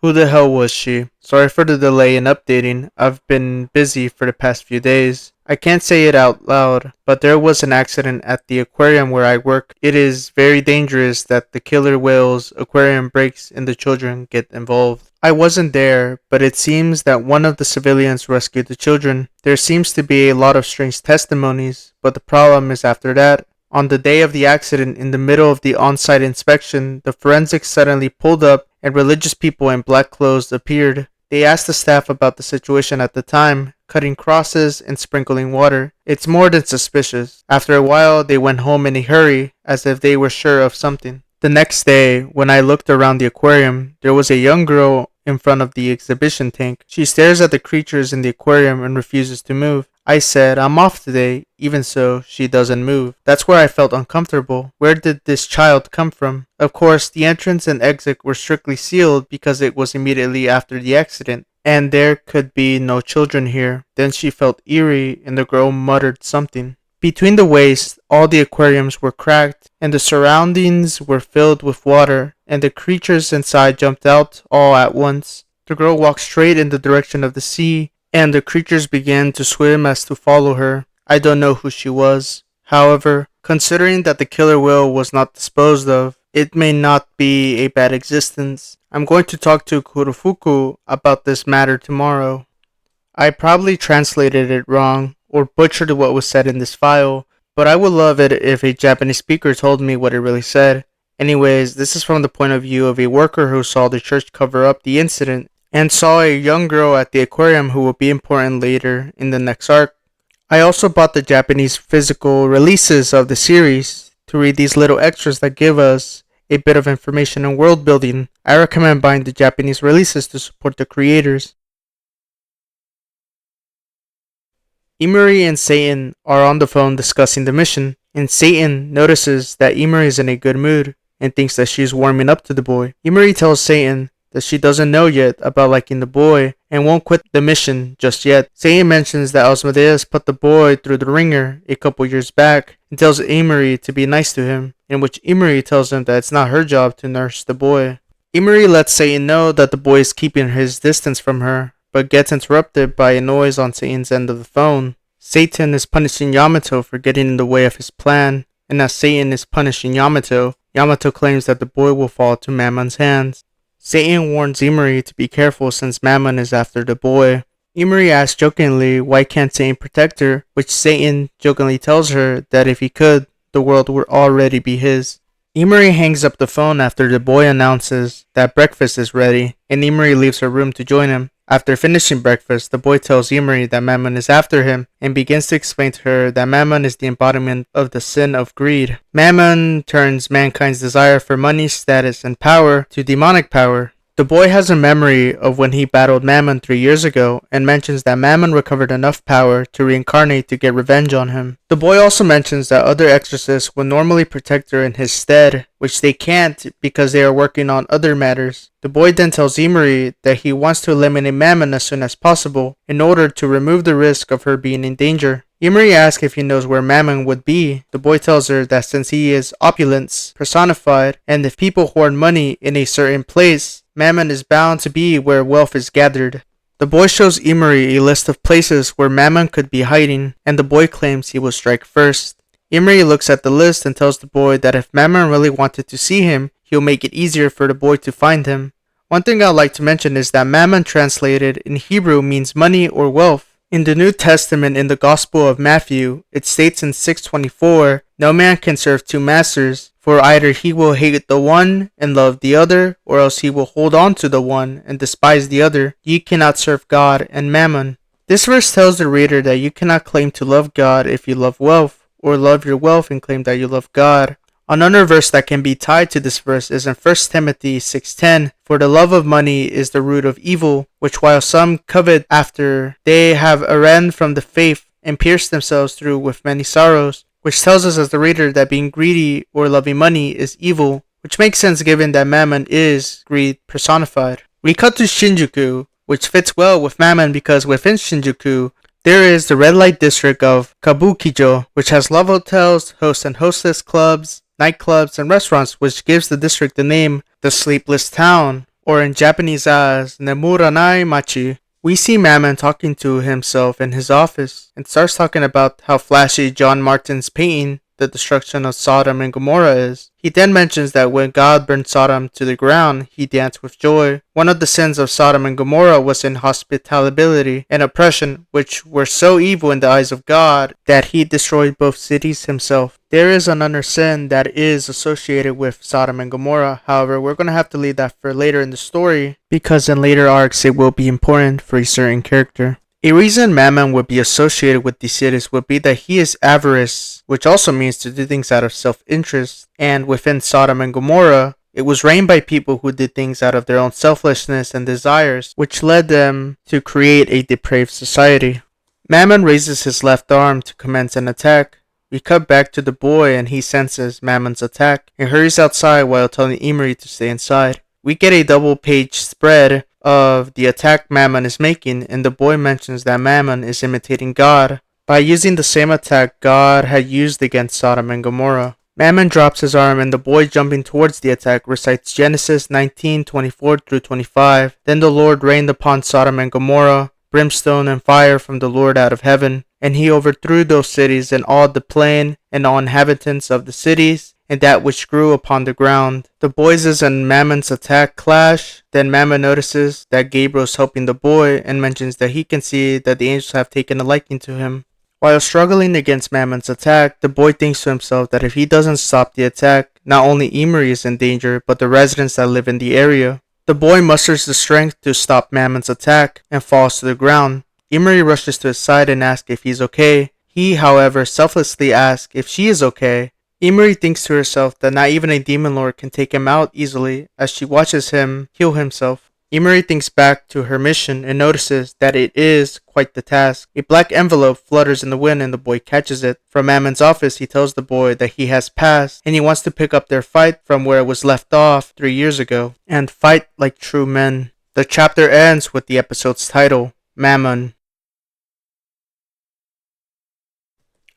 Who the hell was she? Sorry for the delay in updating. I've been busy for the past few days. I can't say it out loud, but there was an accident at the aquarium where I work. It is very dangerous that the killer whale's aquarium breaks and the children get involved. I wasn't there, but it seems that one of the civilians rescued the children. There seems to be a lot of strange testimonies, but the problem is after that. On the day of the accident, in the middle of the on-site inspection, the forensics suddenly pulled up and religious people in black clothes appeared. They asked the staff about the situation at the time, cutting crosses and sprinkling water. It's more than suspicious. After a while, they went home in a hurry, as if they were sure of something. The next day, when I looked around the aquarium, there was a young girl in front of the exhibition tank. She stares at the creatures in the aquarium and refuses to move. I said, I'm off today. Even so, she doesn't move. That's where I felt uncomfortable. Where did this child come from? Of course, the entrance and exit were strictly sealed because it was immediately after the accident, and there could be no children here. Then she felt eerie, and the girl muttered something. Between the waist, all the aquariums were cracked, and the surroundings were filled with water, and the creatures inside jumped out all at once. The girl walked straight in the direction of the sea, and the creatures began to swim as to follow her. I don't know who she was. However, considering that the killer whale was not disposed of, it may not be a bad existence. I'm going to talk to Kurofuku about this matter tomorrow. I probably translated it wrong, or butchered what was said in this file, but I would love it if a Japanese speaker told me what it really said. Anyways, this is from the point of view of a worker who saw the church cover up the incident, and saw a young girl at the aquarium who will be important later in the next arc. I also bought the Japanese physical releases of the series to read these little extras that give us a bit of information and world building. I recommend buying the Japanese releases to support the creators. Imuri and Satan are on the phone discussing the mission, and Satan notices that Imuri is in a good mood and thinks that she's warming up to the boy. Imuri tells Satan that she doesn't know yet about liking the boy and won't quit the mission just yet. Satan mentions that Asmodeus put the boy through the ringer a couple years back and tells Imuri to be nice to him, in which Imuri tells him that it's not her job to nurse the boy. Imuri lets Satan know that the boy is keeping his distance from her, but gets interrupted by a noise on Satan's end of the phone. Satan is punishing Yamato for getting in the way of his plan, and as Satan is punishing Yamato, Yamato claims that the boy will fall to Mammon's hands. Satan warns Imuri to be careful since Mammon is after the boy. Imuri asks jokingly why can't Satan protect her, which Satan jokingly tells her that if he could, the world would already be his. Imuri hangs up the phone after the boy announces that breakfast is ready, and Imuri leaves her room to join him. After finishing breakfast, the boy tells Imuri that Mammon is after him and begins to explain to her that Mammon is the embodiment of the sin of greed. Mammon turns mankind's desire for money, status, and power to demonic power. The boy has a memory of when he battled Mammon 3 years ago and mentions that Mammon recovered enough power to reincarnate to get revenge on him. The boy also mentions that other exorcists would normally protect her in his stead, which they can't because they are working on other matters. The boy then tells Imuri that he wants to eliminate Mammon as soon as possible in order to remove the risk of her being in danger. Imuri asks if he knows where Mammon would be. The boy tells her that since he is opulence personified, and if people hoard money in a certain place, Mammon is bound to be where wealth is gathered. The boy shows Imuri a list of places where Mammon could be hiding, and the boy claims he will strike first. Imuri looks at the list and tells the boy that if Mammon really wanted to see him, he'll make it easier for the boy to find him. One thing I'd like to mention is that Mammon translated in Hebrew means money or wealth. In the New Testament in the Gospel of Matthew, it states in 6:24, "No man can serve two masters, for either he will hate the one and love the other, or else he will hold on to the one and despise the other. Ye cannot serve God and Mammon." This verse tells the reader that you cannot claim to love God if you love wealth, or love your wealth and claim that you love God. Another verse that can be tied to this verse is in 1 Timothy 6:10, "For the love of money is the root of evil, which while some covet after, they have erred from the faith, and pierced themselves through with many sorrows," which tells us as the reader that being greedy or loving money is evil, which makes sense given that Mammon is greed personified. We cut to Shinjuku, which fits well with Mammon because within Shinjuku, there is the red light district of Kabukicho, which has love hotels, host and hostess clubs, nightclubs, and restaurants, which gives the district the name the Sleepless Town, or in Japanese as Nemuranai Machi. We see Mammon talking to himself in his office and starts talking about how flashy John Martin's painting, The Destruction of Sodom and Gomorrah, is. He then mentions that when God burned Sodom to the ground, he danced with joy. One of the sins of Sodom and Gomorrah was inhospitality and oppression, which were so evil in the eyes of God that he destroyed both cities himself. There is another sin that is associated with Sodom and Gomorrah. However, we're going to have to leave that for later in the story, because in later arcs it will be important for a certain character. A reason Mammon would be associated with these cities would be that he is avarice, which also means to do things out of self-interest, and within Sodom and Gomorrah, it was reigned by people who did things out of their own selflessness and desires, which led them to create a depraved society. Mammon raises his left arm to commence an attack. We cut back to the boy and he senses Mammon's attack and hurries outside while telling Imuri to stay inside. We get a double-page spread of the attack Mammon is making, and the boy mentions that Mammon is imitating God by using the same attack God had used against Sodom and Gomorrah. Mammon drops his arm and the boy, jumping towards the attack, recites Genesis 19:24-25. Then the Lord rained upon Sodom and Gomorrah brimstone and fire from the Lord out of heaven, and he overthrew those cities and all the plain and all inhabitants of the cities, and that which grew upon the ground. The boys' and Mammon's attack clash. Then Mammon notices that Gabriel is helping the boy and mentions that he can see that the angels have taken a liking to him. While struggling against Mammon's attack, the boy thinks to himself that if he doesn't stop the attack, not only Imuri is in danger, but the residents that live in the area. The boy musters the strength to stop Mammon's attack and falls to the ground. Emery rushes to his side and asks if he's okay. He, however, selflessly asks if she is okay. Emery thinks to herself that not even a demon lord can take him out easily as she watches him heal himself. Emery thinks back to her mission and notices that it is quite the task. A black envelope flutters in the wind and the boy catches it. From Mammon's office, he tells the boy that he has passed and he wants to pick up their fight from where it was left off 3 years ago and fight like true men. The chapter ends with the episode's title, Mammon.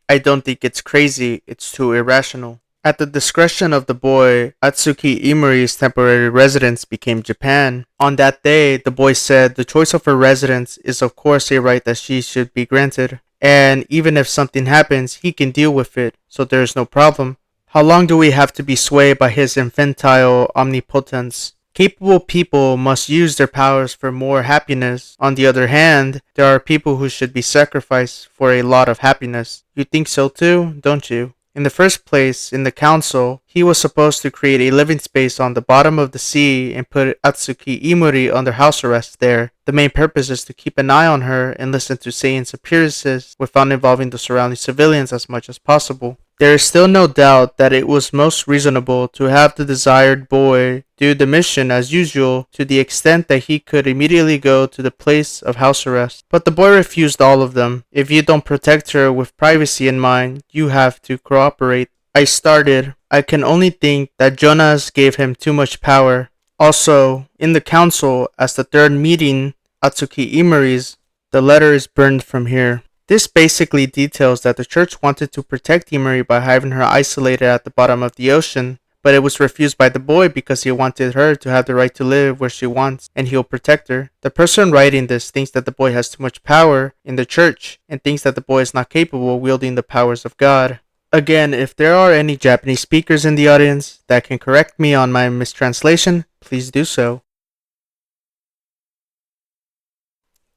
I don't think it's crazy, it's too irrational. At the discretion of the boy, Atsuki Imuri's temporary residence became Japan. On that day, the boy said the choice of her residence is of course a right that she should be granted, and even if something happens, he can deal with it, so there is no problem. How long do we have to be swayed by his infantile omnipotence? Capable people must use their powers for more happiness. On the other hand, there are people who should be sacrificed for a lot of happiness. You think so too, don't you? In the first place, in the council, he was supposed to create a living space on the bottom of the sea and put Atsuki Imuri under house arrest there. The main purpose is to keep an eye on her and listen to Seiin's appearances without involving the surrounding civilians as much as possible. There is still no doubt that it was most reasonable to have the desired boy do the mission as usual to the extent that he could immediately go to the place of house arrest. But the boy refused all of them. If you don't protect her with privacy in mind, you have to cooperate. I can only think that Jonas gave him too much power. Also, in the council, as the third meeting, Atsuki Imuri's, the letter is burned from here. This basically details that the church wanted to protect Imuri by having her isolated at the bottom of the ocean, but it was refused by the boy because he wanted her to have the right to live where she wants, and he'll protect her. The person writing this thinks that the boy has too much power in the church, and thinks that the boy is not capable of wielding the powers of God. Again, if there are any Japanese speakers in the audience that can correct me on my mistranslation, please do so.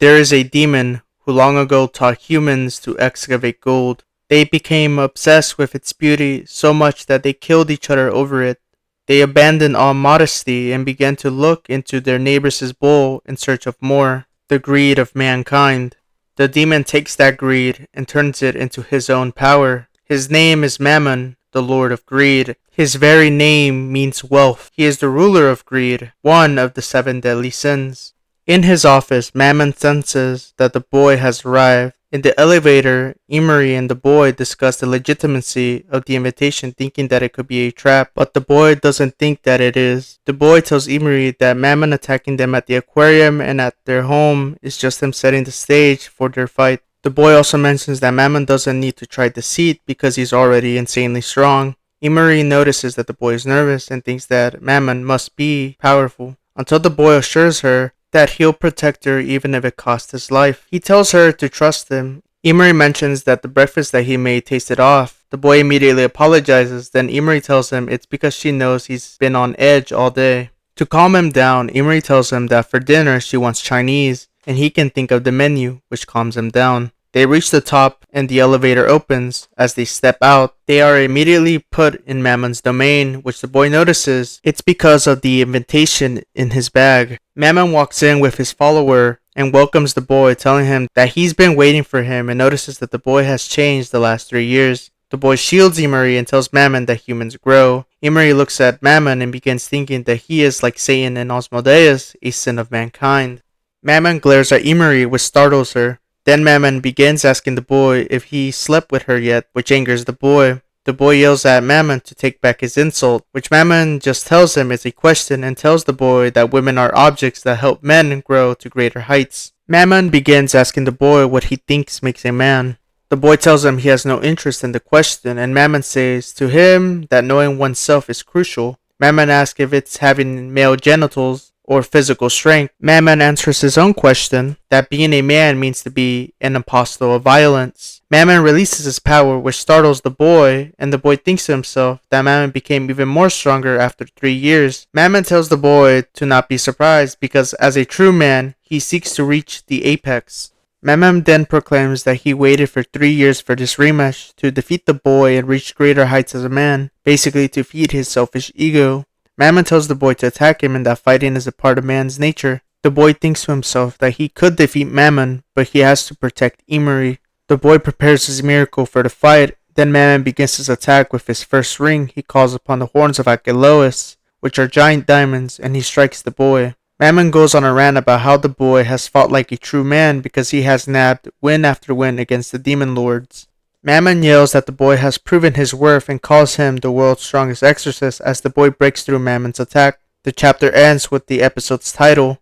There is a demon who long ago taught humans to excavate gold. They became obsessed with its beauty so much that they killed each other over it. They abandoned all modesty and began to look into their neighbor's bowl in search of more, the greed of mankind. The demon takes that greed and turns it into his own power. His name is Mammon, the Lord of Greed. His very name means wealth. He is the ruler of greed, one of the 7 deadly sins. In his office, Mammon senses that the boy has arrived. In the elevator, Imuri and the boy discuss the legitimacy of the invitation, thinking that it could be a trap, but the boy doesn't think that it is. The boy tells Imuri that Mammon attacking them at the aquarium and at their home is just him setting the stage for their fight. The boy also mentions that Mammon doesn't need to try deceit because he's already insanely strong. Imuri notices that the boy is nervous and thinks that Mammon must be powerful, until the boy assures her that he'll protect her even if it costs his life. He tells her to trust him. Imuri mentions that the breakfast that he made tasted off. The boy immediately apologizes, then Imuri tells him it's because she knows he's been on edge all day. To calm him down, Imuri tells him that for dinner she wants Chinese, and he can think of the menu, which calms him down. They reach the top and the elevator opens. As they step out, they are immediately put in Mammon's domain, which the boy notices it's because of the invitation in his bag. Mammon walks in with his follower and welcomes the boy, telling him that he's been waiting for him and notices that the boy has changed the last 3 years. The boy shields Imuri and tells Mammon that humans grow. Imuri looks at Mammon and begins thinking that he is like Satan and Asmodeus, a sin of mankind. Mammon glares at Imuri, which startles her. Then Mammon begins asking the boy if he slept with her yet, which angers the boy. The boy yells at Mammon to take back his insult, which Mammon just tells him is a question and tells the boy that women are objects that help men grow to greater heights. Mammon begins asking the boy what he thinks makes a man. The boy tells him he has no interest in the question, and Mammon says to him that knowing oneself is crucial. Mammon asks if it's having male genitals or physical strength. Mammon answers his own question, that being a man means to be an apostle of violence. Mammon releases his power, which startles the boy, and the boy thinks to himself that Mammon became even more stronger after 3 years. Mammon tells the boy to not be surprised because as a true man, he seeks to reach the apex. Mammon then proclaims that he waited for 3 years for this rematch to defeat the boy and reach greater heights as a man, basically to feed his selfish ego. Mammon tells the boy to attack him and that fighting is a part of man's nature. The boy thinks to himself that he could defeat Mammon, but he has to protect Emery. The boy prepares his miracle for the fight. Then Mammon begins his attack with his first ring. He calls upon the horns of Achelous, which are giant diamonds, and he strikes the boy. Mammon goes on a rant about how the boy has fought like a true man because he has nabbed win after win against the demon lords. Mammon yells that the boy has proven his worth and calls him the world's strongest exorcist as the boy breaks through Mammon's attack. The chapter ends with the episode's title,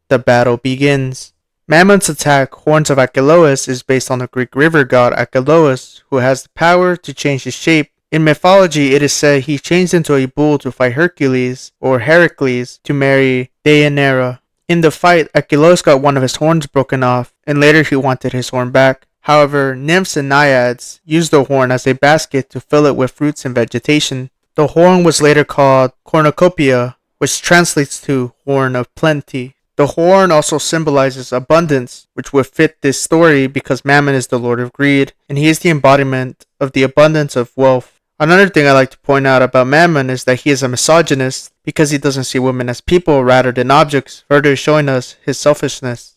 The Battle Begins. Mammon's attack, Horns of Achelous, is based on the Greek river god Achelous, who has the power to change his shape. In mythology, it is said he changed into a bull to fight Hercules, or Heracles, to marry Deianira. In the fight, Achelous got one of his horns broken off, and later he wanted his horn back. However, nymphs and naiads used the horn as a basket to fill it with fruits and vegetation. The horn was later called cornucopia, which translates to horn of plenty. The horn also symbolizes abundance, which would fit this story because Mammon is the lord of greed, and he is the embodiment of the abundance of wealth. Another thing I like to point out about Mammon is that he is a misogynist because he doesn't see women as people rather than objects, further showing us his selfishness.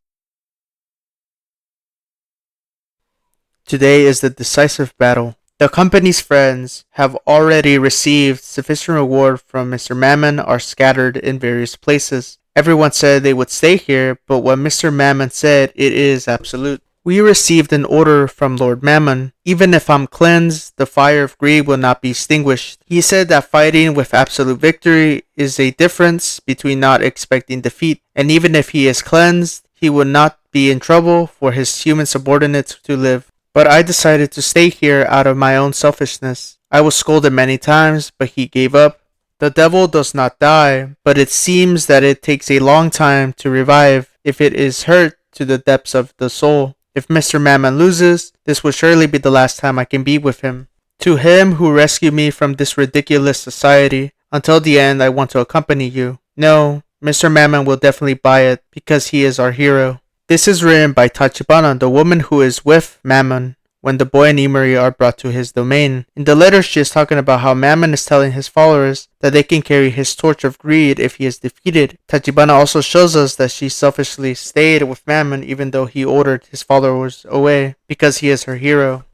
Today is the decisive battle. The company's friends have already received sufficient reward from Mr. Mammon are scattered in various places. Everyone said they would stay here, but what Mr. Mammon said, it is absolute. We received an order from Lord Mammon. Even if I'm cleansed, the fire of greed will not be extinguished. He said that fighting with absolute victory is a difference between not expecting defeat, and even if he is cleansed, he will not be in trouble for his human subordinates to live. But I decided to stay here out of my own selfishness. I was scolded many times, but he gave up. The devil does not die, but it seems that it takes a long time to revive if it is hurt to the depths of the soul. If Mr. Mammon loses, this will surely be the last time I can be with him. To him who rescued me from this ridiculous society, until the end I want to accompany you. No, Mr. Mammon will definitely buy it because he is our hero. This is written by Tachibana, the woman who is with Mammon when the boy and Emery are brought to his domain. In the letter, she is talking about how Mammon is telling his followers that they can carry his torch of greed if he is defeated. Tachibana also shows us that she selfishly stayed with Mammon even though he ordered his followers away because he is her hero.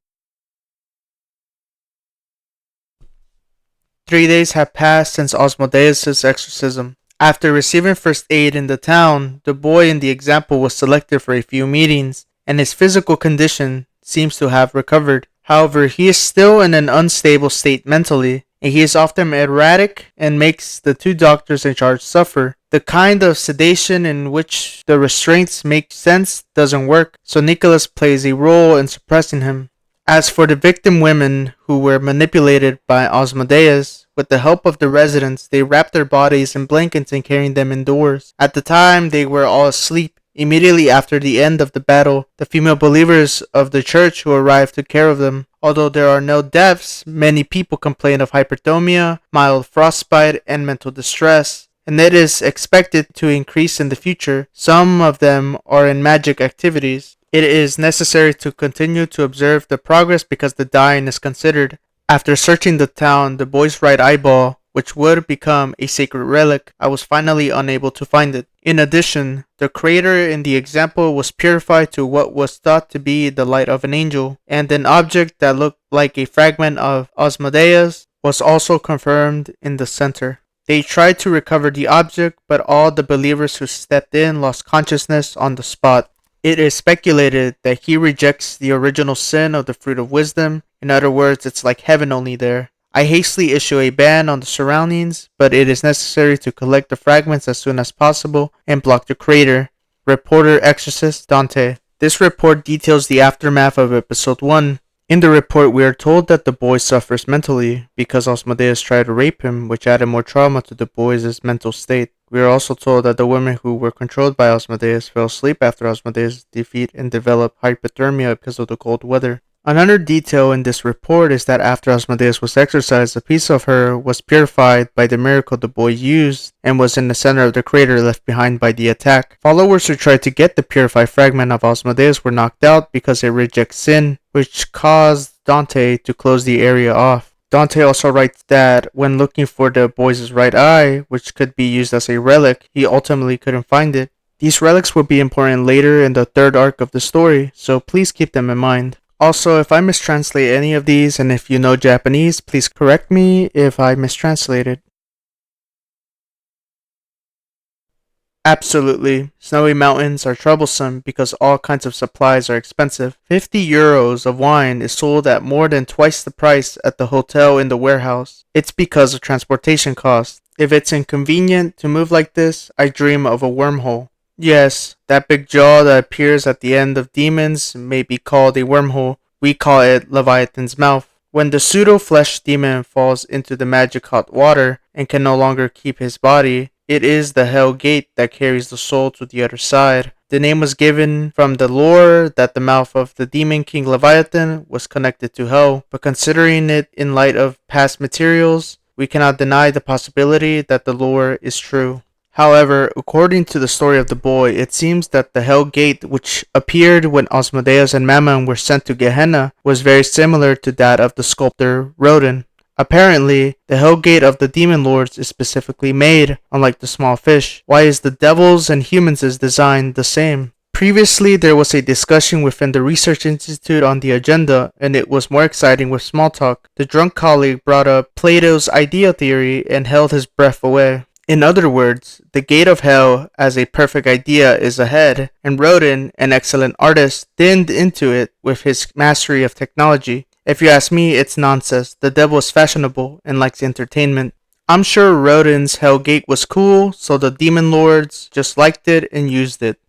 3 days have passed since Asmodeus' exorcism. After receiving first aid in the town, the boy in the example was selected for a few meetings, and his physical condition seems to have recovered. However, he is still in an unstable state mentally, and he is often erratic and makes the two doctors in charge suffer. The kind of sedation in which the restraints make sense doesn't work, so Nicholas plays a role in suppressing him. As for the victim women who were manipulated by Asmodeus, with the help of the residents, they wrapped their bodies in blankets and carried them indoors. At the time, they were all asleep. Immediately after the end of the battle, the female believers of the church who arrived took care of them. Although there are no deaths, many people complain of hyperthermia, mild frostbite, and mental distress, and it is expected to increase in the future. Some of them are in magic activities. It is necessary to continue to observe the progress because the dying is considered. After searching the town, the boy's right eyeball, which would become a sacred relic, I was finally unable to find it. In addition, the crater in the example was purified to what was thought to be the light of an angel, and an object that looked like a fragment of Asmodeus was also confirmed in the center. They tried to recover the object, but all the believers who stepped in lost consciousness on the spot. It is speculated that he rejects the original sin of the fruit of wisdom. In other words, it's like heaven only there. I hastily issue a ban on the surroundings, but it is necessary to collect the fragments as soon as possible and block the crater. Reporter Exorcist Dante. This report details the aftermath of episode 1. In the report, we are told that the boy suffers mentally because Asmodeus tried to rape him, which added more trauma to the boy's mental state. We are also told that the women who were controlled by Asmodeus fell asleep after Asmodeus' defeat and developed hypothermia because of the cold weather. Another detail in this report is that after Asmodeus was exorcised, a piece of her was purified by the miracle the boy used and was in the center of the crater left behind by the attack. Followers who tried to get the purified fragment of Asmodeus were knocked out because it rejects sin, which caused Dante to close the area off. Dante also writes that when looking for the boy's right eye, which could be used as a relic, he ultimately couldn't find it. These relics will be important later in the third arc of the story, so please keep them in mind. Also, if I mistranslate any of these and if you know Japanese, please correct me if I mistranslated. Absolutely. Snowy mountains are troublesome because all kinds of supplies are expensive. 50 euros of wine is sold at more than twice the price at the hotel in the warehouse. It's because of transportation costs. If it's inconvenient to move like this, I dream of a wormhole. Yes, that big jaw that appears at the end of demons may be called a wormhole. We call it Leviathan's mouth. When the pseudo-flesh demon falls into the magic hot water and can no longer keep his body, it is the Hell Gate that carries the soul to the other side. The name was given from the lore that the mouth of the demon king Leviathan was connected to Hell, but considering it in light of past materials, we cannot deny the possibility that the lore is true. However, according to the story of the boy, it seems that the Hell Gate, which appeared when Asmodeus and Mammon were sent to Gehenna, was very similar to that of the sculptor Rodin. Apparently, the Hell Gate of the Demon Lords is specifically made, unlike the small fish. Why is the Devil's and Humans' design the same? Previously, there was a discussion within the Research Institute on the agenda, and it was more exciting with small talk. The drunk colleague brought up Plato's idea theory and held his breath away. In other words, the gate of hell as a perfect idea is ahead, and Rodin, an excellent artist, thinned into it with his mastery of technology. If you ask me, it's nonsense. The devil is fashionable and likes entertainment. I'm sure Rodin's Hell Gate was cool, so the demon lords just liked it and used it.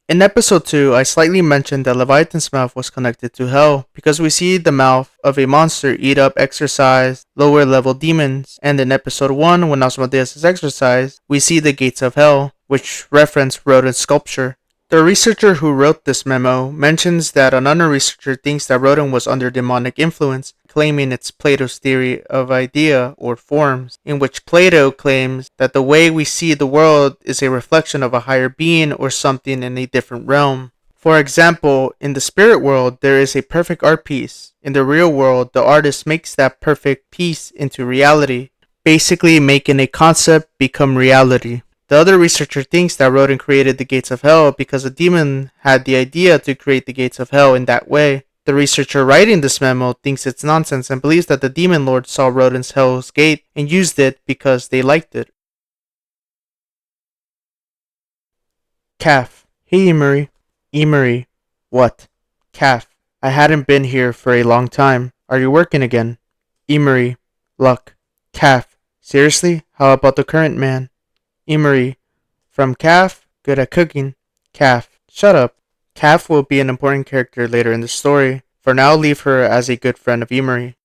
In episode 2, I slightly mentioned that Leviathan's mouth was connected to hell because we see the mouth of a monster eat up exorcised lower level demons, and in episode 1, when Asmodeus is exorcised, we see the gates of hell, which reference Rodin's sculpture. The researcher who wrote this memo mentions that another researcher thinks that Rodin was under demonic influence, claiming it's Plato's theory of idea or forms, in which Plato claims that the way we see the world is a reflection of a higher being or something in a different realm. For example, in the spirit world, there is a perfect art piece. In the real world, the artist makes that perfect piece into reality, basically making a concept become reality. The other researcher thinks that Rodin created the gates of hell because a demon had the idea to create the gates of hell in that way. The researcher writing this memo thinks it's nonsense and believes that the demon lord saw Rodin's Hell's Gate and used it because they liked it. Calf. Hey Emery. Emery. What? Calf. I hadn't been here for a long time. Are you working again? Emery. Luck. Calf. Seriously? How about the current man? Emery. From Calf, good at cooking. Calf. Shut up. Calf will be an important character later in the story. For now, leave her as a good friend of Emery.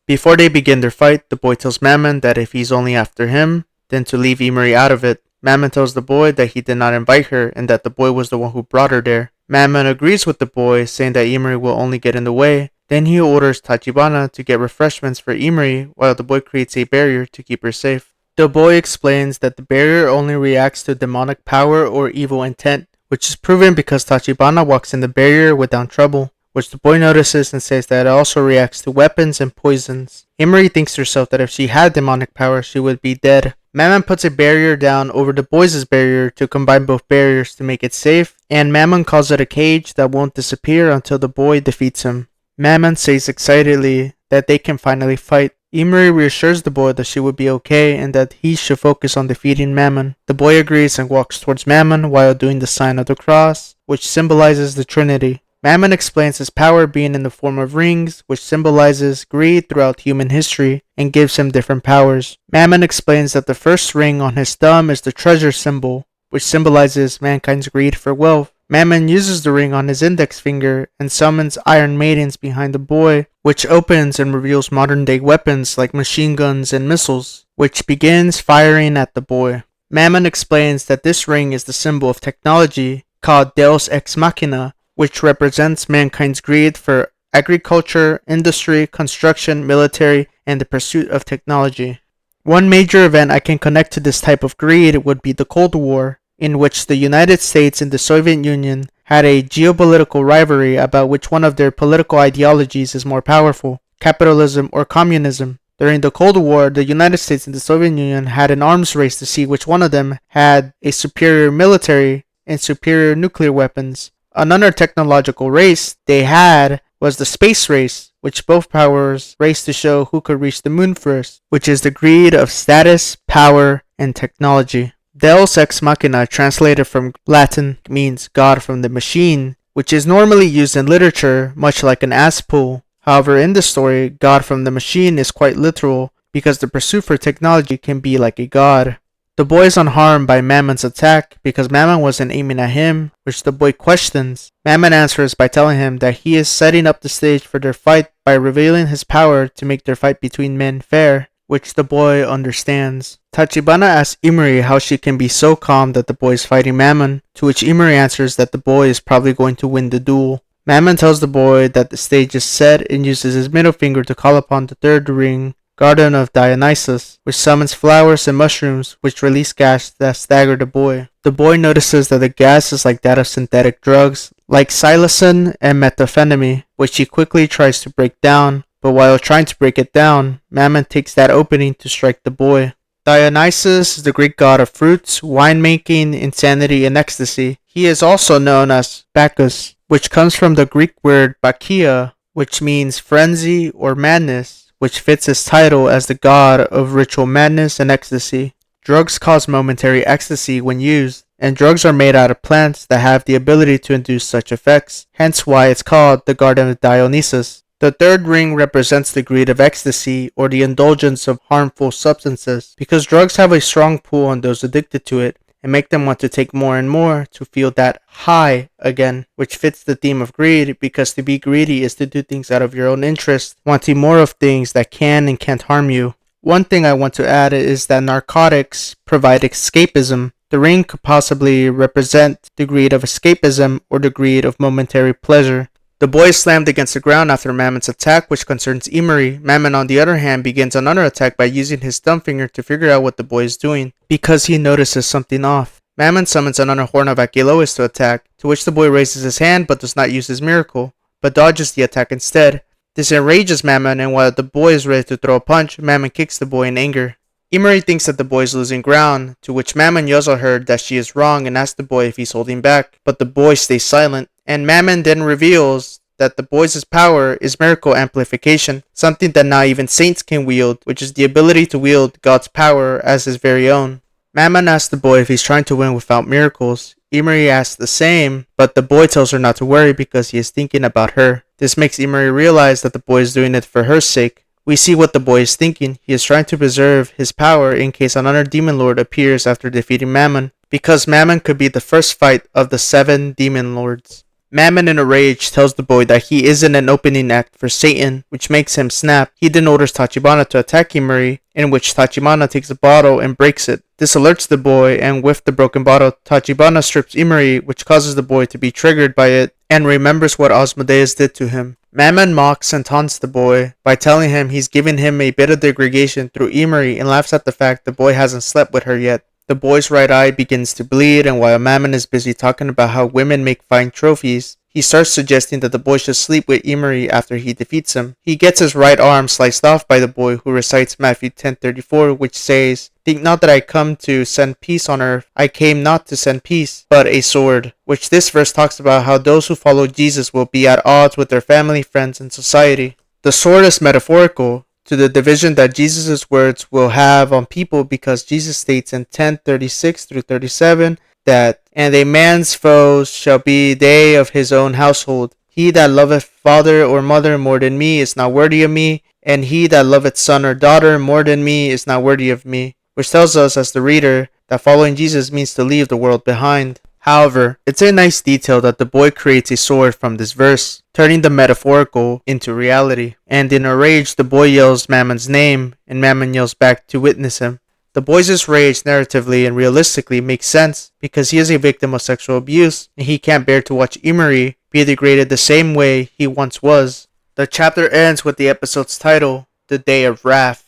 Before they begin their fight, the boy tells Mammon that if he's only after him, then to leave Emery out of it. Mammon tells the boy that he did not invite her and that the boy was the one who brought her there. Mammon agrees with the boy, saying that Emery will only get in the way. Then he orders Tachibana to get refreshments for Emery while the boy creates a barrier to keep her safe. The boy explains that the barrier only reacts to demonic power or evil intent, which is proven because Tachibana walks in the barrier without trouble, which the boy notices and says that it also reacts to weapons and poisons. Emery thinks to herself that if she had demonic power, she would be dead. Mammon puts a barrier down over the boys' barrier to combine both barriers to make it safe, and Mammon calls it a cage that won't disappear until the boy defeats him. Mammon says excitedly that they can finally fight. Emery reassures the boy that she would be okay and that he should focus on defeating Mammon. The boy agrees and walks towards Mammon while doing the sign of the cross, which symbolizes the Trinity. Mammon explains his power being in the form of rings, which symbolizes greed throughout human history and gives him different powers. Mammon explains that the first ring on his thumb is the treasure symbol, which symbolizes mankind's greed for wealth. Mammon uses the ring on his index finger and summons Iron Maidens behind the boy, which opens and reveals modern-day weapons like machine guns and missiles, which begins firing at the boy. Mammon explains that this ring is the symbol of technology, called Deus Ex Machina, which represents mankind's greed for agriculture, industry, construction, military, and the pursuit of technology. One major event I can connect to this type of greed would be the Cold War, in which the United States and the Soviet Union had a geopolitical rivalry about which one of their political ideologies is more powerful, capitalism or communism. During the Cold War, the United States and the Soviet Union had an arms race to see which one of them had a superior military and superior nuclear weapons. Another technological race they had was the space race, which both powers raced to show who could reach the moon first, which is the greed of status, power, and technology. Deus ex machina, translated from Latin, means God from the machine, which is normally used in literature much like an ass pull. However, in this story, God from the machine is quite literal because the pursuit for technology can be like a god. The boy is unharmed by Mammon's attack because Mammon wasn't aiming at him, which the boy questions. Mammon answers by telling him that he is setting up the stage for their fight by revealing his power to make their fight between men fair, which the boy understands. Tachibana asks Imuri how she can be so calm that the boy is fighting Mammon, to which Imuri answers that the boy is probably going to win the duel. Mammon tells the boy that the stage is set and uses his middle finger to call upon the third ring, Garden of Dionysus, which summons flowers and mushrooms which release gas that stagger the boy. The boy notices that the gas is like that of synthetic drugs, like psilocin and methamphetamine, which he quickly tries to break down, but while trying to break it down, Mammon takes that opening to strike the boy. Dionysus is the Greek god of fruits, winemaking, insanity, and ecstasy. He is also known as Bacchus, which comes from the Greek word bacchia, which means frenzy or madness, which fits his title as the god of ritual madness and ecstasy. Drugs cause momentary ecstasy when used, and drugs are made out of plants that have the ability to induce such effects, hence why it's called the Garden of Dionysus. The third ring represents the greed of ecstasy or the indulgence of harmful substances, because drugs have a strong pull on those addicted to it and make them want to take more and more to feel that high again, which fits the theme of greed, because to be greedy is to do things out of your own interest, wanting more of things that can and can't harm you. One thing I want to add is that narcotics provide escapism. The ring could possibly represent the greed of escapism or the greed of momentary pleasure. The boy is slammed against the ground after Mammon's attack, which concerns Imuri. Mammon, on the other hand, begins another attack by using his thumb finger to figure out what the boy is doing, because he notices something off. Mammon summons another horn of Achilois to attack, to which the boy raises his hand but does not use his miracle, but dodges the attack instead. This enrages Mammon, and while the boy is ready to throw a punch, Mammon kicks the boy in anger. Imuri thinks that the boy is losing ground, to which Mammon yells at her that she is wrong and asks the boy if he's holding back, but the boy stays silent, and Mammon then reveals that the boy's power is miracle amplification, something that not even saints can wield, which is the ability to wield God's power as his very own. Mammon asks the boy if he's trying to win without miracles. Imuri asks the same, but the boy tells her not to worry because he is thinking about her. This makes Imuri realize that the boy is doing it for her sake. We see what the boy is thinking. He is trying to preserve his power in case another demon lord appears after defeating Mammon, because Mammon could be the first fight of the 7 demon lords. Mammon, in a rage, tells the boy that he isn't an opening act for Satan, which makes him snap. He then orders Tachibana to attack Imuri, in which Tachibana takes a bottle and breaks it. This alerts the boy, and with the broken bottle, Tachibana strips Imuri, which causes the boy to be triggered by it, and remembers what Asmodeus did to him. Mammon mocks and taunts the boy by telling him he's giving him a bit of degradation through Imuri, and laughs at the fact the boy hasn't slept with her yet. The boy's right eye begins to bleed, and while Mammon is busy talking about how women make fine trophies, he starts suggesting that the boy should sleep with Imuri after he defeats him. He gets his right arm sliced off by the boy, who recites Matthew 10:34, which says, "Think not that I come to send peace on earth. I came not to send peace, but a sword," which this verse talks about how those who follow Jesus will be at odds with their family, friends, and society. The sword is metaphorical to the division that Jesus' words will have on people, because Jesus states in 10:36 through 37 that, "And a man's foes shall be they of his own household. He that loveth father or mother more than me is not worthy of me, and he that loveth son or daughter more than me is not worthy of me," which tells us as the reader that following Jesus means to leave the world behind. However, it's a nice detail that the boy creates a sword from this verse, turning the metaphorical into reality. And in a rage, the boy yells Mammon's name, and Mammon yells back to witness him. The boy's rage narratively and realistically makes sense because he is a victim of sexual abuse, and he can't bear to watch Imuri be degraded the same way he once was. The chapter ends with the episode's title, The Day of Wrath.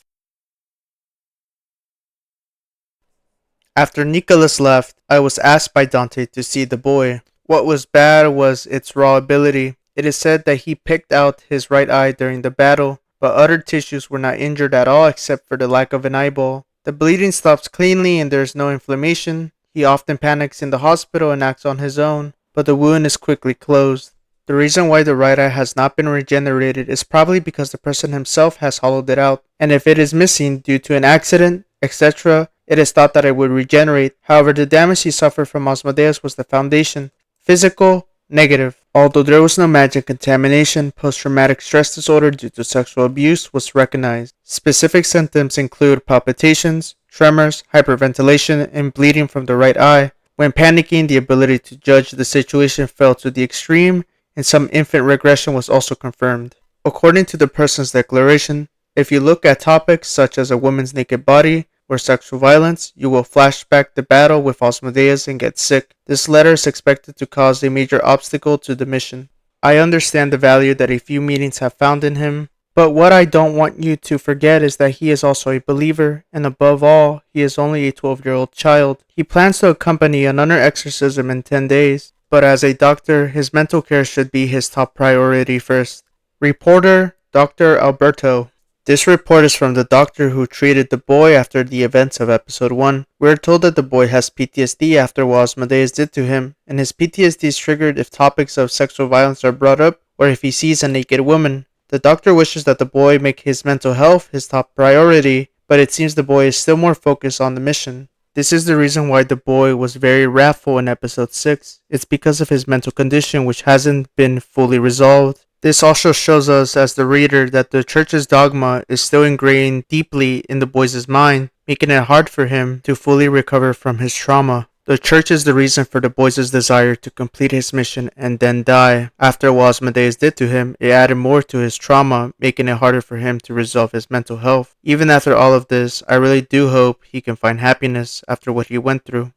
After Nicholas left, I was asked by Dante to see the boy. What was bad was its raw ability. It is said that he picked out his right eye during the battle, but other tissues were not injured at all except for the lack of an eyeball. The bleeding stops cleanly and there is no inflammation. He often panics in the hospital and acts on his own, but the wound is quickly closed. The reason why the right eye has not been regenerated is probably because the person himself has hollowed it out, and if it is missing due to an accident, etc., it is thought that it would regenerate. However, the damage he suffered from Asmodeus was the foundation. Physical, negative. Although there was no magic contamination, post-traumatic stress disorder due to sexual abuse was recognized. Specific symptoms include palpitations, tremors, hyperventilation, and bleeding from the right eye. When panicking, the ability to judge the situation fell to the extreme, and some infant regression was also confirmed. According to the person's declaration, if you look at topics such as a woman's naked body or sexual violence, you will flash back the battle with Asmodeus and get sick. This letter is expected to cause a major obstacle to the mission. I understand the value that a few meetings have found in him, but what I don't want you to forget is that he is also a believer, and above all, he is only a 12-year-old child. He plans to accompany another exorcism in 10 days, but as a doctor, his mental care should be his top priority first. Reporter, Dr. Alberto. This report is from the doctor who treated the boy after the events of episode 1. We are told that the boy has PTSD after what Asmodeus did to him, and his PTSD is triggered if topics of sexual violence are brought up or if he sees a naked woman. The doctor wishes that the boy make his mental health his top priority, but it seems the boy is still more focused on the mission. This is the reason why the boy was very wrathful in episode 6. It's because of his mental condition which hasn't been fully resolved. This also shows us as the reader that the church's dogma is still ingrained deeply in the boy's mind, making it hard for him to fully recover from his trauma. The church is the reason for the boy's desire to complete his mission and then die. After what Asmodeus did to him, it added more to his trauma, making it harder for him to resolve his mental health. Even after all of this, I really do hope he can find happiness after what he went through.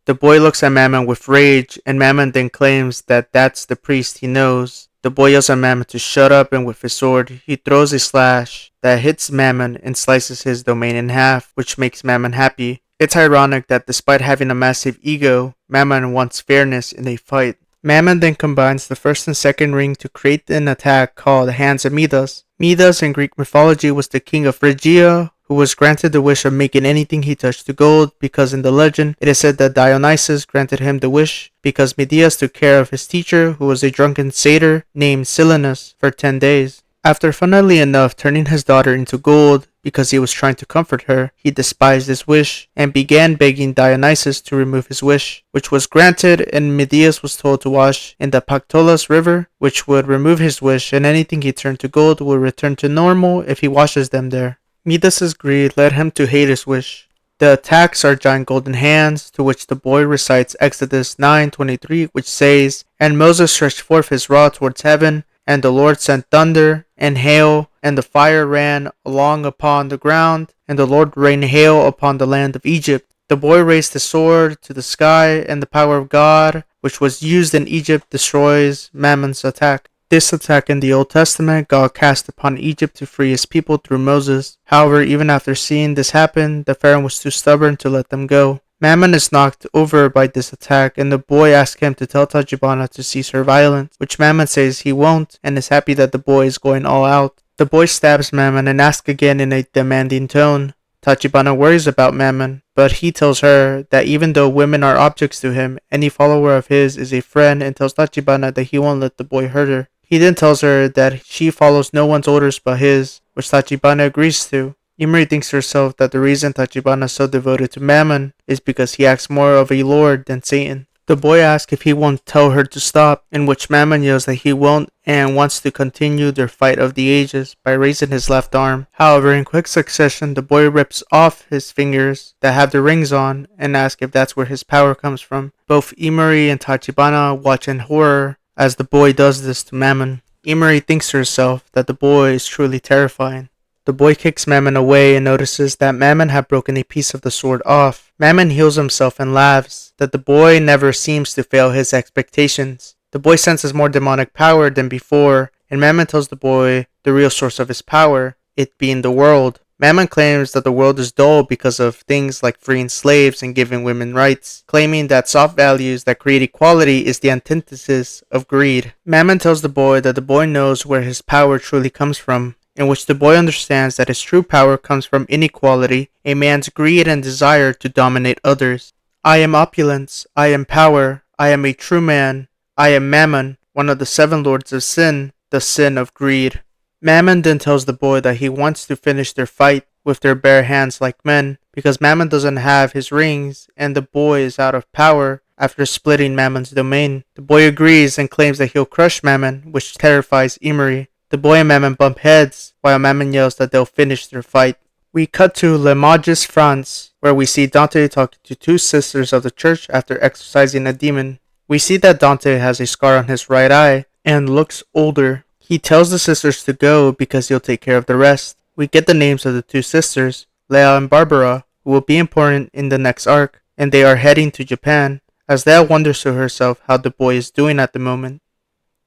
The boy looks at Mammon with rage, and Mammon then claims that that's the priest he knows. The boy yells at Mammon to shut up, and with his sword, he throws a slash that hits Mammon and slices his domain in half, which makes Mammon happy. It's ironic that despite having a massive ego, Mammon wants fairness in a fight. Mammon then combines the first and second ring to create an attack called Hands of Midas. Midas in Greek mythology was the king of Phrygia, who was granted the wish of making anything he touched to gold, because in the legend, it is said that Dionysus granted him the wish because Medea took care of his teacher, who was a drunken satyr named Silenus, for 10 days. After funnily enough turning his daughter into gold because he was trying to comfort her, he despised his wish and began begging Dionysus to remove his wish, which was granted, and Medea was told to wash in the Pactolus river, which would remove his wish, and anything he turned to gold would return to normal if he washes them there. Midas's greed led him to hate his wish. The attacks are giant golden hands, to which the boy recites Exodus 9:23, which says, "And Moses stretched forth his rod towards heaven, and the Lord sent thunder and hail, and the fire ran along upon the ground, and the Lord rained hail upon the land of Egypt." The boy raised his sword to the sky, and the power of God, which was used in Egypt, destroys Mammon's attack. This attack in the Old Testament, God cast upon Egypt to free his people through Moses. However, even after seeing this happen, the Pharaoh was too stubborn to let them go. Mammon is knocked over by this attack, and the boy asks him to tell Tachibana to cease her violence, which Mammon says he won't, and is happy that the boy is going all out. The boy stabs Mammon and asks again in a demanding tone. Tachibana worries about Mammon, but he tells her that even though women are objects to him, any follower of his is a friend, and tells Tachibana that he won't let the boy hurt her. He then tells her that she follows no one's orders but his, which Tachibana agrees to. Imari thinks to herself that the reason Tachibana is so devoted to Mammon is because he acts more of a lord than Satan. The boy asks if he won't tell her to stop, in which Mammon yells that he won't and wants to continue their fight of the ages by raising his left arm. However, in quick succession, the boy rips off his fingers that have the rings on and asks if that's where his power comes from. Both Imari and Tachibana watch in horror as the boy does this to Mammon. Imari thinks to herself that the boy is truly terrifying. The boy kicks Mammon away and notices that Mammon had broken a piece of the sword off. Mammon heals himself and laughs that the boy never seems to fail his expectations. The boy senses more demonic power than before, and Mammon tells the boy the real source of his power, it being the world. Mammon claims that the world is dull because of things like freeing slaves and giving women rights, claiming that soft values that create equality is the antithesis of greed. Mammon tells the boy that the boy knows where his power truly comes from, in which the boy understands that his true power comes from inequality, a man's greed and desire to dominate others. I am opulence, I am power, I am a true man, I am Mammon, one of the seven lords of sin, the sin of greed. Mammon then tells the boy that he wants to finish their fight with their bare hands like men, because Mammon doesn't have his rings and the boy is out of power after splitting Mammon's domain. The boy agrees and claims that he'll crush Mammon, which terrifies Emery. The boy and Mammon bump heads, while Mammon yells that they'll finish their fight. We cut to Le Magus France, where we see Dante talking to two sisters of the church after exorcising a demon. We see that Dante has a scar on his right eye and looks older. He tells the sisters to go because he'll take care of the rest. We get the names of the two sisters, Leah and Barbara, who will be important in the next arc, and they are heading to Japan, as Leah wonders to herself how the boy is doing at the moment.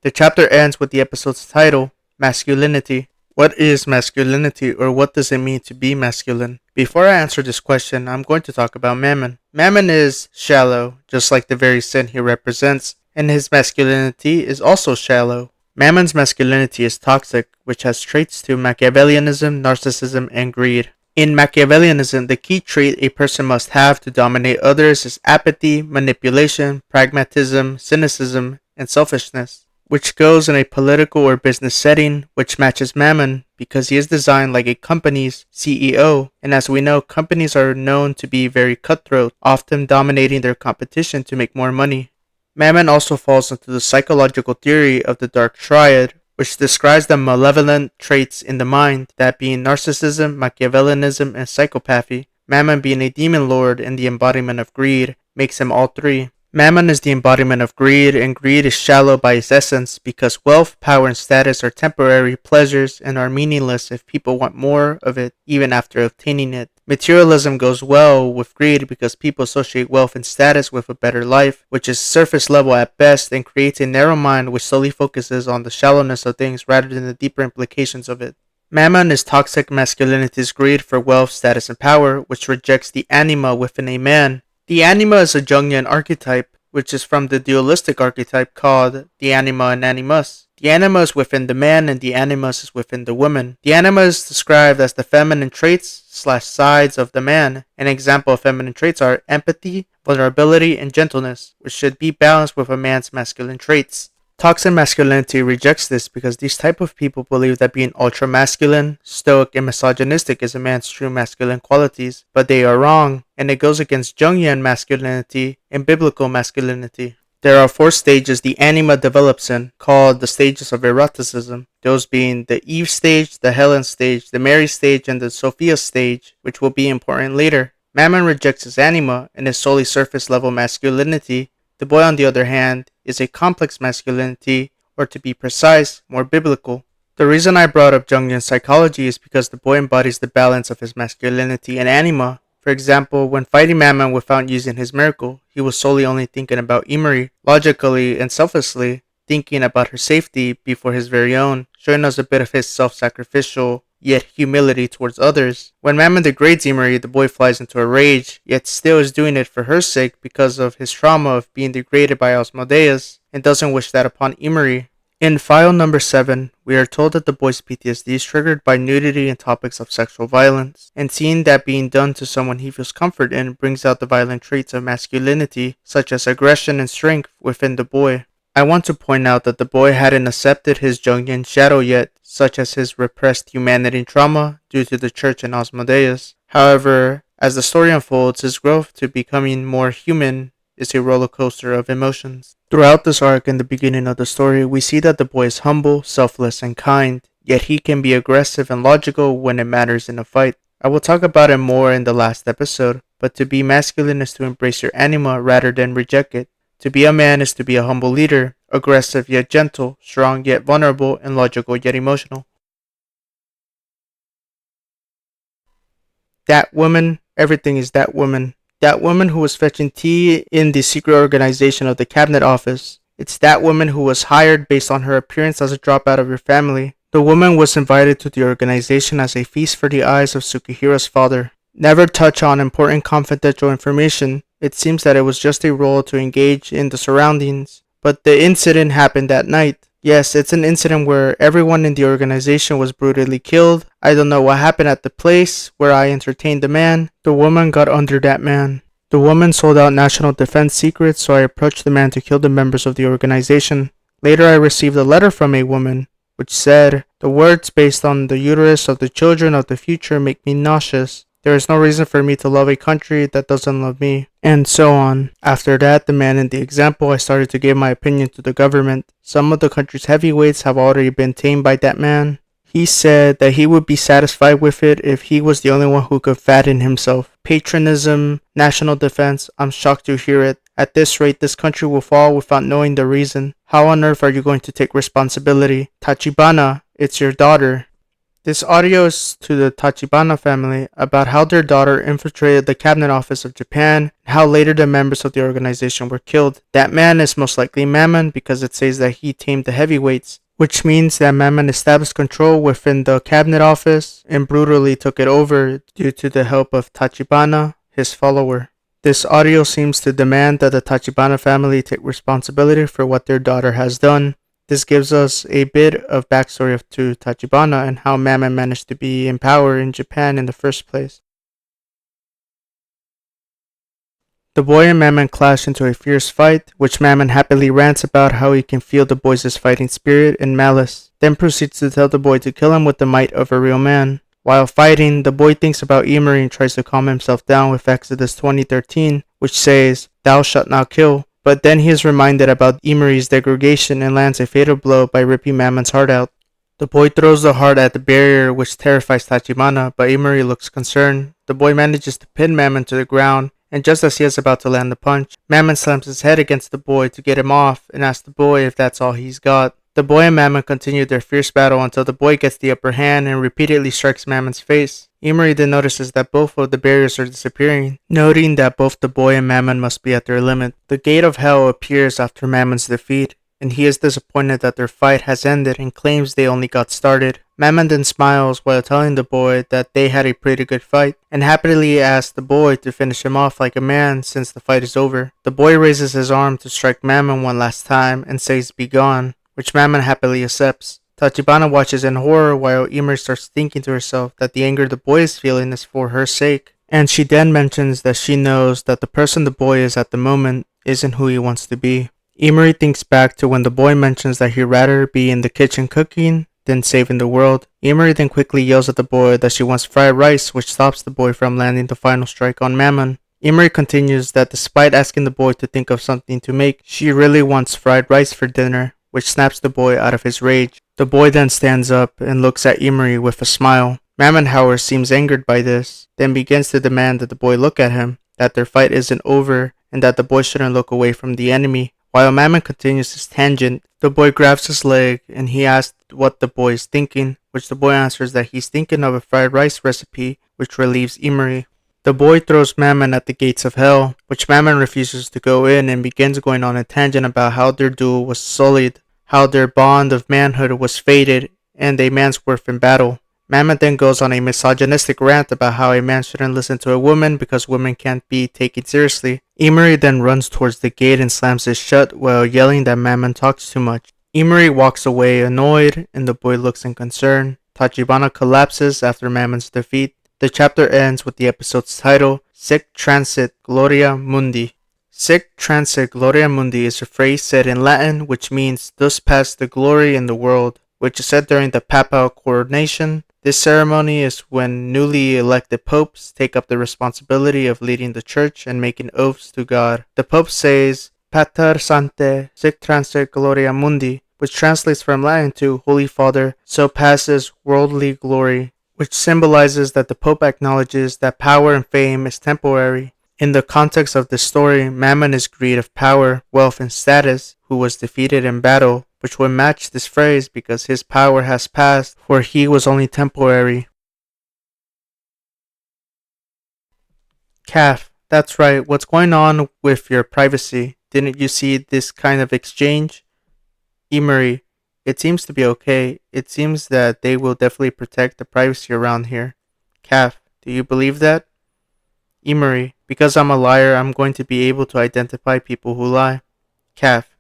The chapter ends with the episode's title, Masculinity. What is masculinity, or what does it mean to be masculine? Before I answer this question, I'm going to talk about Mammon. Mammon is shallow, just like the very sin he represents, and his masculinity is also shallow. Mammon's masculinity is toxic, which has traits to Machiavellianism, narcissism, and greed. In Machiavellianism, the key trait a person must have to dominate others is apathy, manipulation, pragmatism, cynicism, and selfishness, which goes in a political or business setting, which matches Mammon because he is designed like a company's CEO, and as we know, companies are known to be very cutthroat, often dominating their competition to make more money. Mammon also falls into the psychological theory of the Dark Triad, which describes the malevolent traits in the mind, that being narcissism, Machiavellianism, and psychopathy. Mammon being a demon lord and the embodiment of greed makes him all three. Mammon is the embodiment of greed, and greed is shallow by its essence because wealth, power, and status are temporary pleasures and are meaningless if people want more of it even after obtaining it. Materialism goes well with greed because people associate wealth and status with a better life, which is surface level at best and creates a narrow mind which solely focuses on the shallowness of things rather than the deeper implications of it. Mammon is toxic masculinity's greed for wealth, status, and power, which rejects the anima within a man. The anima is a Jungian archetype, which is from the dualistic archetype called the anima and animus. The anima is within the man and the animus is within the woman. The anima is described as the feminine traits/sides of the man. An example of feminine traits are empathy, vulnerability, and gentleness, which should be balanced with a man's masculine traits. Toxic masculinity rejects this because these type of people believe that being ultra-masculine, stoic, and misogynistic is a man's true masculine qualities, but they are wrong, and it goes against Jungian masculinity and biblical masculinity. There are 4 stages the anima develops in, called the stages of eroticism, those being the Eve stage, the Helen stage, the Mary stage, and the Sophia stage, which will be important later. Mammon rejects his anima and his solely surface-level masculinity. The boy, on the other hand, is a complex masculinity, or to be precise, more biblical. The reason I brought up Jungian psychology is because the boy embodies the balance of his masculinity and anima. For example, when fighting Mammon without using his miracle, he was solely only thinking about Emery, logically and selflessly, thinking about her safety before his very own, showing us a bit of his self-sacrificial, yet humility towards others. When Mammon degrades Emery, the boy flies into a rage, yet still is doing it for her sake because of his trauma of being degraded by Asmodeus, and doesn't wish that upon Emery. In file number 7, we are told that the boy's PTSD is triggered by nudity and topics of sexual violence, and seeing that being done to someone he feels comfort in brings out the violent traits of masculinity, such as aggression and strength, within the boy. I want to point out that the boy hadn't accepted his Jungian shadow yet, such as his repressed humanity and trauma due to the church and Asmodeus. However, as the story unfolds, his growth to becoming more human is a roller coaster of emotions. Throughout this arc and the beginning of the story, we see that the boy is humble, selfless, and kind, yet he can be aggressive and logical when it matters in a fight. I will talk about it more in the last episode, but to be masculine is to embrace your anima rather than reject it. To be a man is to be a humble leader, aggressive yet gentle, strong yet vulnerable, and logical yet emotional. That woman, everything is that woman. That woman who was fetching tea in the secret organization of the cabinet office. It's that woman who was hired based on her appearance as a dropout of your family. The woman was invited to the organization as a feast for the eyes of Sukihira's father. Never touch on important confidential information. It seems that it was just a role to engage in the surroundings. But the incident happened that night. Yes, it's an incident where everyone in the organization was brutally killed. I don't know what happened at the place where I entertained the man. The woman got under that man. The woman sold out national defense secrets, so I approached the man to kill the members of the organization. Later, I received a letter from a woman, which said, "The words based on the uterus of the children of the future make me nauseous. There is no reason for me to love a country that doesn't love me," and so on. After that, the man in the example, I started to give my opinion to the government. Some of the country's heavyweights have already been tamed by that man. He said that he would be satisfied with it if he was the only one who could fatten himself. Patriotism, national defense, I'm shocked to hear it. At this rate, this country will fall without knowing the reason. How on earth are you going to take responsibility? Tachibana, it's your daughter. This audio is to the Tachibana family about how their daughter infiltrated the cabinet office of Japan and how later the members of the organization were killed. That man is most likely Mammon because it says that he tamed the heavyweights, which means that Mammon established control within the cabinet office and brutally took it over due to the help of Tachibana, his follower. This audio seems to demand that the Tachibana family take responsibility for what their daughter has done. This gives us a bit of backstory to Tachibana and how Mammon managed to be in power in Japan in the first place. The boy and Mammon clash into a fierce fight, which Mammon happily rants about how he can feel the boy's fighting spirit and malice, then proceeds to tell the boy to kill him with the might of a real man. While fighting, the boy thinks about Emery and tries to calm himself down with Exodus 20:13, which says, "Thou shalt not kill." But then he is reminded about Emery's degradation and lands a fatal blow by ripping Mammon's heart out. The boy throws the heart at the barrier, which terrifies Tachibana, but Emery looks concerned. The boy manages to pin Mammon to the ground, and just as he is about to land the punch, Mammon slams his head against the boy to get him off and asks the boy if that's all he's got. The boy and Mammon continue their fierce battle until the boy gets the upper hand and repeatedly strikes Mammon's face. Emery then notices that both of the barriers are disappearing, noting that both the boy and Mammon must be at their limit. The gate of hell appears after Mammon's defeat, and he is disappointed that their fight has ended and claims they only got started. Mammon then smiles while telling the boy that they had a pretty good fight, and happily asks the boy to finish him off like a man since the fight is over. The boy raises his arm to strike Mammon one last time and says "Be gone," which Mammon happily accepts. Tachibana watches in horror while Emery starts thinking to herself that the anger the boy is feeling is for her sake, and she then mentions that she knows that the person the boy is at the moment isn't who he wants to be. Emery thinks back to when the boy mentions that he'd rather be in the kitchen cooking than saving the world. Emery then quickly yells at the boy that she wants fried rice, which stops the boy from landing the final strike on Mammon. Emery continues that despite asking the boy to think of something to make, she really wants fried rice for dinner, which snaps the boy out of his rage. The boy then stands up and looks at Emery with a smile. Mammon, however, seems angered by this, then begins to demand that the boy look at him, that their fight isn't over, and that the boy shouldn't look away from the enemy. While Mammon continues his tangent, the boy grabs his leg and he asks what the boy is thinking, which the boy answers that he's thinking of a fried rice recipe, which relieves Emery. The boy throws Mammon at the gates of hell, which Mammon refuses to go in and begins going on a tangent about how their duel was sullied, how their bond of manhood was faded, and a man's worth in battle. Mammon then goes on a misogynistic rant about how a man shouldn't listen to a woman because women can't be taken seriously. Emery then runs towards the gate and slams it shut while yelling that Mammon talks too much. Emery walks away annoyed and the boy looks in concern. Tachibana collapses after Mammon's defeat. The chapter ends with the episode's title, Sic Transit Gloria Mundi. Sic Transit Gloria Mundi is a phrase said in Latin which means thus pass the glory in the world, which is said during the papal coronation. This ceremony is when newly elected popes take up the responsibility of leading the church and making oaths to God. The pope says, Pater Sancte, sic transit gloria mundi, which translates from Latin to Holy Father, so passes worldly glory, which symbolizes that the pope acknowledges that power and fame is temporary. In the context of this story, Mammon is greed of power, wealth, and status, who was defeated in battle, which would match this phrase because his power has passed, for he was only temporary. Calf, that's right, what's going on with your privacy? Didn't you see this kind of exchange? Emery, It seems to be okay. It seems that they will definitely protect the privacy around here. Calf, do you believe that? Emery, because I'm a liar, I'm going to be able to identify people who lie. Calf,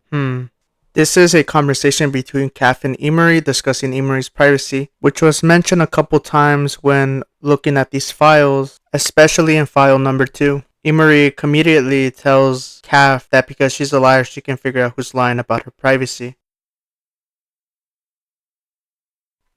This is a conversation between Calf and Emery discussing Emery's privacy, which was mentioned a couple times when looking at these files, especially in file number 2. Emery immediately tells Calf that because she's a liar, she can figure out who's lying about her privacy.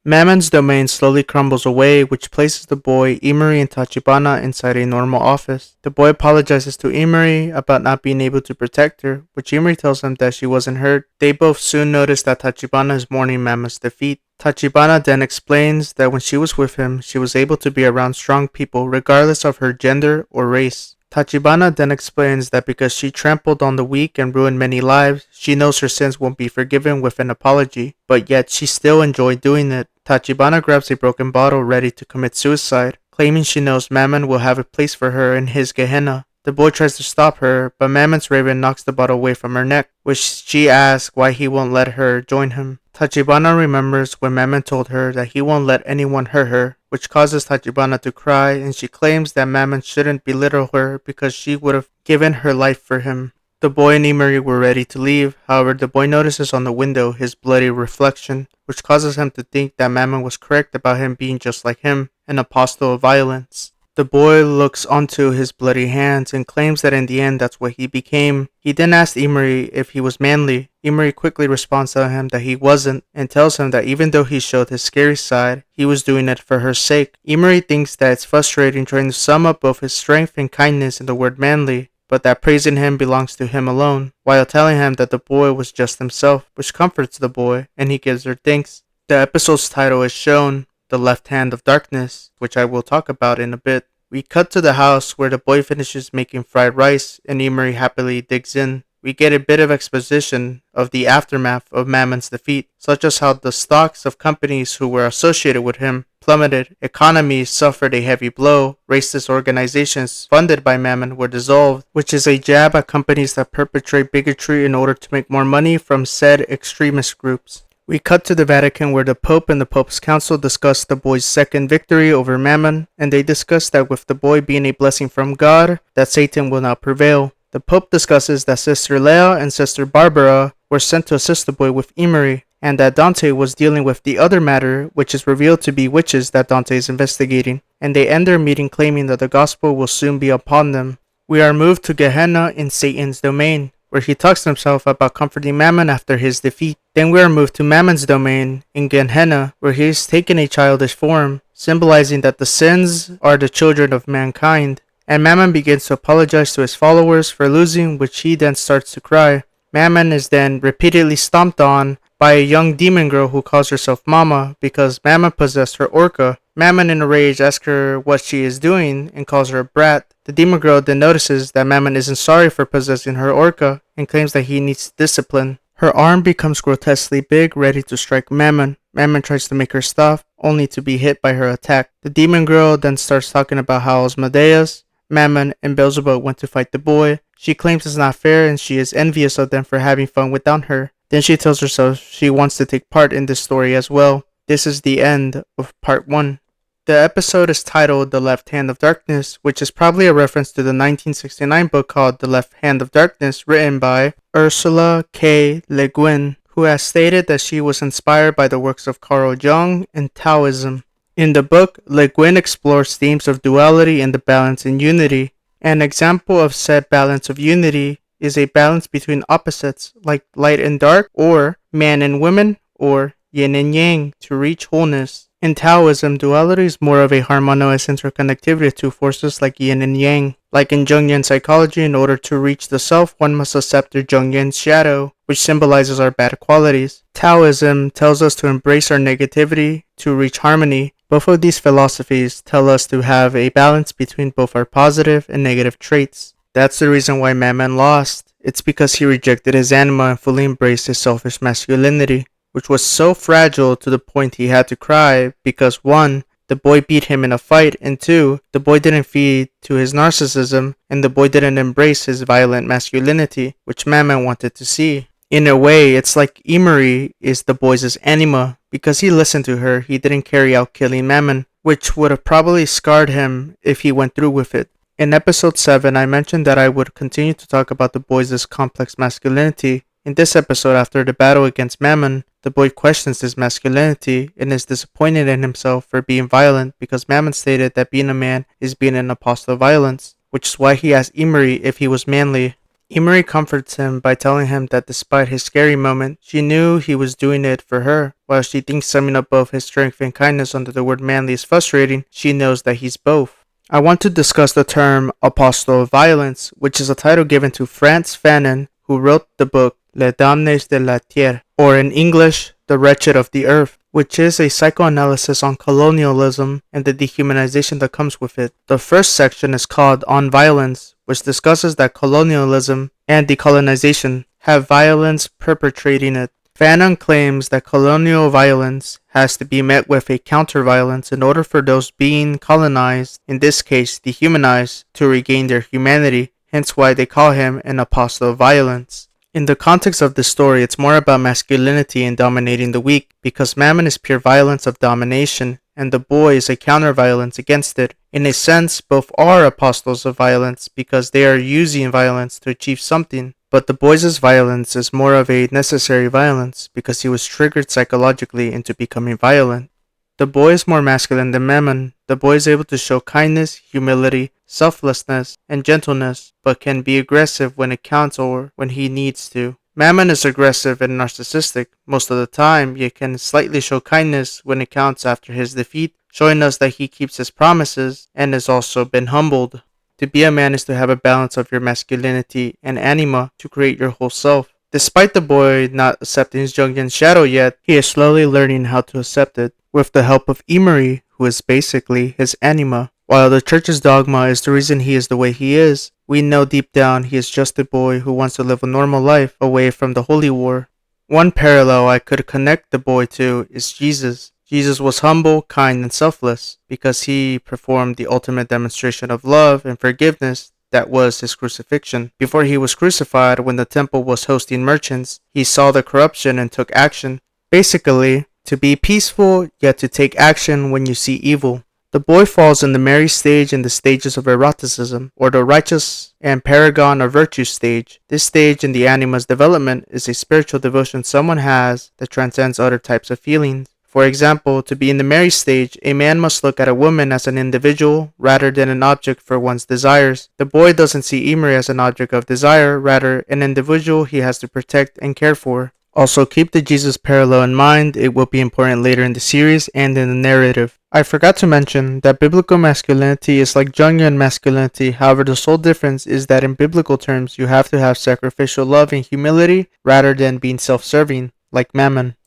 Mammon's domain slowly crumbles away, which places the boy, Emery, and Tachibana inside a normal office. The boy apologizes to Emery about not being able to protect her, which Emery tells him that she wasn't hurt. They both soon notice that Tachibana is mourning Mammon's defeat. Tachibana then explains that when she was with him, she was able to be around strong people regardless of her gender or race. Tachibana then explains that because she trampled on the weak and ruined many lives, she knows her sins won't be forgiven with an apology, but yet she still enjoyed doing it. Tachibana grabs a broken bottle ready to commit suicide, claiming she knows Mammon will have a place for her in his Gehenna. The boy tries to stop her, but Mammon's raven knocks the bottle away from her neck, which she asks why he won't let her join him. Tachibana remembers when Mammon told her that he won't let anyone hurt her, which causes Tachibana to cry, and she claims that Mammon shouldn't belittle her because she would have given her life for him. The boy and Emery were ready to leave, however the boy notices on the window his bloody reflection, which causes him to think that Mammon was correct about him being just like him, an apostle of violence. The boy looks onto his bloody hands and claims that in the end that's what he became. He then asks Emery if he was manly. Emery quickly responds to him that he wasn't and tells him that even though he showed his scary side, he was doing it for her sake. Emery thinks that it's frustrating trying to sum up both his strength and kindness in the word manly, but that praising him belongs to him alone, while telling him that the boy was just himself, which comforts the boy, and he gives her thanks. The episode's title is shown, The Left Hand of Darkness, which I will talk about in a bit. We cut to the house where the boy finishes making fried rice and Emery happily digs in. We get a bit of exposition of the aftermath of Mammon's defeat, such as how the stocks of companies who were associated with him plummeted, economies suffered a heavy blow, racist organizations funded by Mammon were dissolved, which is a jab at companies that perpetrate bigotry in order to make more money from said extremist groups. We cut to the Vatican where the Pope and the Pope's Council discuss the boy's second victory over Mammon, and they discuss that with the boy being a blessing from God, that Satan will not prevail. The Pope discusses that Sister Leia and Sister Barbara were sent to assist the boy with Emery, and that Dante was dealing with the other matter, which is revealed to be witches that Dante is investigating, and they end their meeting claiming that the gospel will soon be upon them. We are moved to Gehenna in Satan's domain, where he talks to himself about comforting Mammon after his defeat. Then we are moved to Mammon's domain in Gehenna, where he has taken a childish form, symbolizing that the sins are the children of mankind. And Mammon begins to apologize to his followers for losing, which he then starts to cry. Mammon is then repeatedly stomped on by a young demon girl who calls herself Mama because Mammon possessed her orca. Mammon in a rage asks her what she is doing and calls her a brat. The demon girl then notices that Mammon isn't sorry for possessing her orca and claims that he needs discipline. Her arm becomes grotesquely big, ready to strike Mammon. Mammon tries to make her stop, only to be hit by her attack. The demon girl then starts talking about how Asmodeus, Mammon, and Beelzebub went to fight the boy. She claims it's not fair and she is envious of them for having fun without her. Then she tells herself she wants to take part in this story as well. This is the end of part 1. The episode is titled The Left Hand of Darkness, which is probably a reference to the 1969 book called The Left Hand of Darkness, written by Ursula K. Le Guin, who has stated that she was inspired by the works of Carl Jung and Taoism. In the book, Le Guin explores themes of duality and the balance in unity. An example of said balance of unity is a balance between opposites, like light and dark, or man and woman, or yin and yang, to reach wholeness. In Taoism, duality is more of a harmonious interconnectivity of two forces like yin and yang. Like in Jungian psychology, in order to reach the self, one must accept the Jungian shadow, which symbolizes our bad qualities. Taoism tells us to embrace our negativity to reach harmony. Both of these philosophies tell us to have a balance between both our positive and negative traits. That's the reason why Mammon lost. It's because he rejected his anima and fully embraced his selfish masculinity, which was so fragile to the point he had to cry because 1. The boy beat him in a fight, and 2. The boy didn't feed to his narcissism, and the boy didn't embrace his violent masculinity, which Mammon wanted to see. In a way, it's like Emery is the boys' anima. Because he listened to her, he didn't carry out killing Mammon, which would have probably scarred him if he went through with it. In episode 7, I mentioned that I would continue to talk about the boys' complex masculinity. In this episode, after the battle against Mammon, the boy questions his masculinity and is disappointed in himself for being violent because Mammon stated that being a man is being an apostle of violence, which is why he asked Emery if he was manly. Emery comforts him by telling him that despite his scary moment, she knew he was doing it for her. While she thinks summing up both his strength and kindness under the word manly is frustrating, she knows that he's both. I want to discuss the term Apostle of Violence, which is a title given to Frantz Fanon, who wrote the book Les Damnés de la Terre, or in English, The Wretched of the Earth, which is a psychoanalysis on colonialism and the dehumanization that comes with it. The first section is called On Violence, which discusses that colonialism and decolonization have violence perpetrating it. Fanon claims that colonial violence has to be met with a counter-violence in order for those being colonized, in this case dehumanized, to regain their humanity, hence why they call him an apostle of violence. In the context of this story, it's more about masculinity and dominating the weak, because Mammon is pure violence of domination, and the boy is a counter-violence against it. In a sense, both are apostles of violence, because they are using violence to achieve something, but the boy's violence is more of a necessary violence, because he was triggered psychologically into becoming violent. The boy is more masculine than Mammon. The boy is able to show kindness, humility, selflessness, and gentleness, but can be aggressive when it counts or when he needs to. Mammon is aggressive and narcissistic most of the time, yet can slightly show kindness when it counts after his defeat, showing us that he keeps his promises and has also been humbled. To be a man is to have a balance of your masculinity and anima to create your whole self. Despite the boy not accepting his Jungian shadow yet, he is slowly learning how to accept it, with the help of Emery, who is basically his anima. While the church's dogma is the reason he is the way he is, we know deep down he is just a boy who wants to live a normal life away from the holy war. One parallel I could connect the boy to is Jesus. Jesus was humble, kind, and selfless because he performed the ultimate demonstration of love and forgiveness that was his crucifixion. Before he was crucified, when the temple was hosting merchants, he saw the corruption and took action. Basically, to be peaceful, yet to take action when you see evil. The boy falls in the Mary stage in the stages of eroticism, or the righteous and paragon of virtue stage. This stage in the anima's development is a spiritual devotion someone has that transcends other types of feelings. For example, to be in the Mary stage, a man must look at a woman as an individual rather than an object for one's desires. The boy doesn't see Emery as an object of desire, rather an individual he has to protect and care for. Also, keep the Jesus parallel in mind. It will be important later in the series and in the narrative. I forgot to mention that biblical masculinity is like Jungian masculinity. However, the sole difference is that in biblical terms, you have to have sacrificial love and humility rather than being self-serving, like Mammon.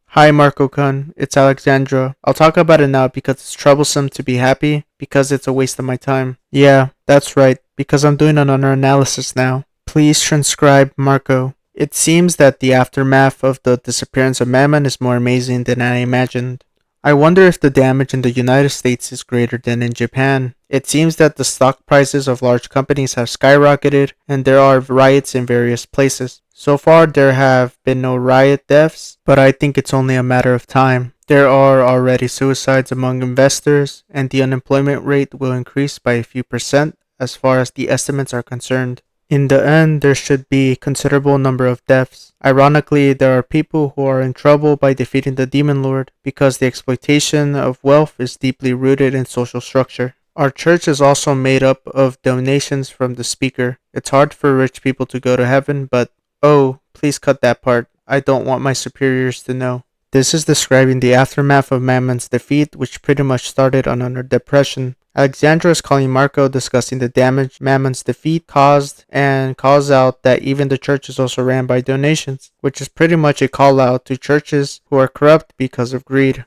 Hi Marco-kun, it's Alexandra. I'll talk about it now because it's troublesome to be happy, because it's a waste of my time. Yeah, that's right, because I'm doing another analysis now. Please transcribe Marco. It seems that the aftermath of the disappearance of Mammon is more amazing than I imagined. I wonder if the damage in the United States is greater than in Japan. It seems that the stock prices of large companies have skyrocketed and there are riots in various places. So far there have been no riot deaths, but I think it's only a matter of time. There are already suicides among investors and the unemployment rate will increase by a few percent as far as the estimates are concerned. In the end, there should be a considerable number of deaths. Ironically, there are people who are in trouble by defeating the Demon Lord because the exploitation of wealth is deeply rooted in social structure. Our church is also made up of donations from the speaker. It's hard for rich people to go to heaven, but oh, please cut that part. I don't want my superiors to know. This is describing the aftermath of Mammon's defeat, which pretty much started on under depression. Alexandra is calling Marco discussing the damage Mammon's defeat caused and calls out that even the church is also ran by donations, which is pretty much a call out to churches who are corrupt because of greed.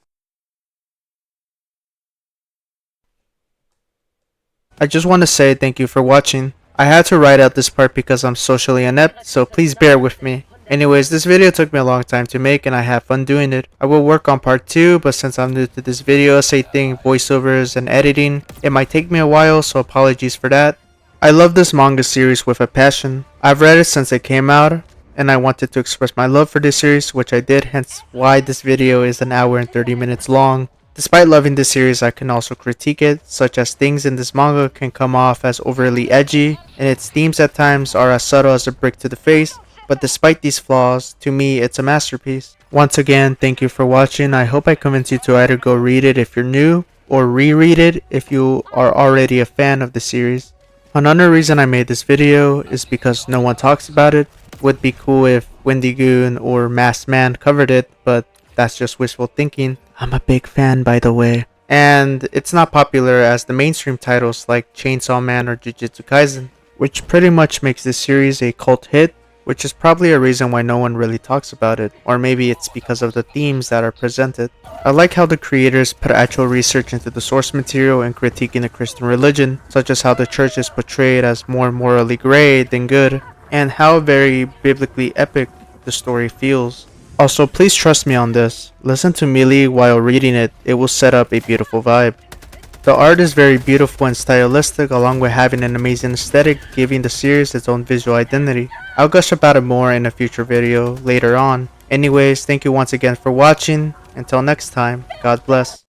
I just want to say thank you for watching. I had to write out this part because I'm socially inept, so please bear with me. Anyways, this video took me a long time to make and I had fun doing it. I will work on part 2, but since I'm new to this video essay thing, voiceovers, and editing, it might take me a while, so apologies for that. I love this manga series with a passion. I've read it since it came out, and I wanted to express my love for this series, which I did, hence why this video is an hour and 30 minutes long. Despite loving this series, I can also critique it, such as things in this manga can come off as overly edgy, and its themes at times are as subtle as a brick to the face, but despite these flaws, to me it's a masterpiece. Once again, thank you for watching. I hope I convinced you to either go read it if you're new, or reread it if you are already a fan of the series. Another reason I made this video is because no one talks about it. Would be cool if Wendigoon or Masked Man covered it, but that's just wishful thinking. I'm a big fan, by the way. And it's not popular as the mainstream titles like Chainsaw Man or Jujutsu Kaisen, which pretty much makes this series a cult hit, which is probably a reason why no one really talks about it, or maybe it's because of the themes that are presented. I like how the creators put actual research into the source material and critiquing the Christian religion, such as how the church is portrayed as more morally gray than good, and how very biblically epic the story feels. Also, please trust me on this. Listen to Millie while reading it, it will set up a beautiful vibe. The art is very beautiful and stylistic, along with having an amazing aesthetic, giving the series its own visual identity. I'll gush about it more in a future video later on. Anyways, thank you once again for watching. Until next time, God bless.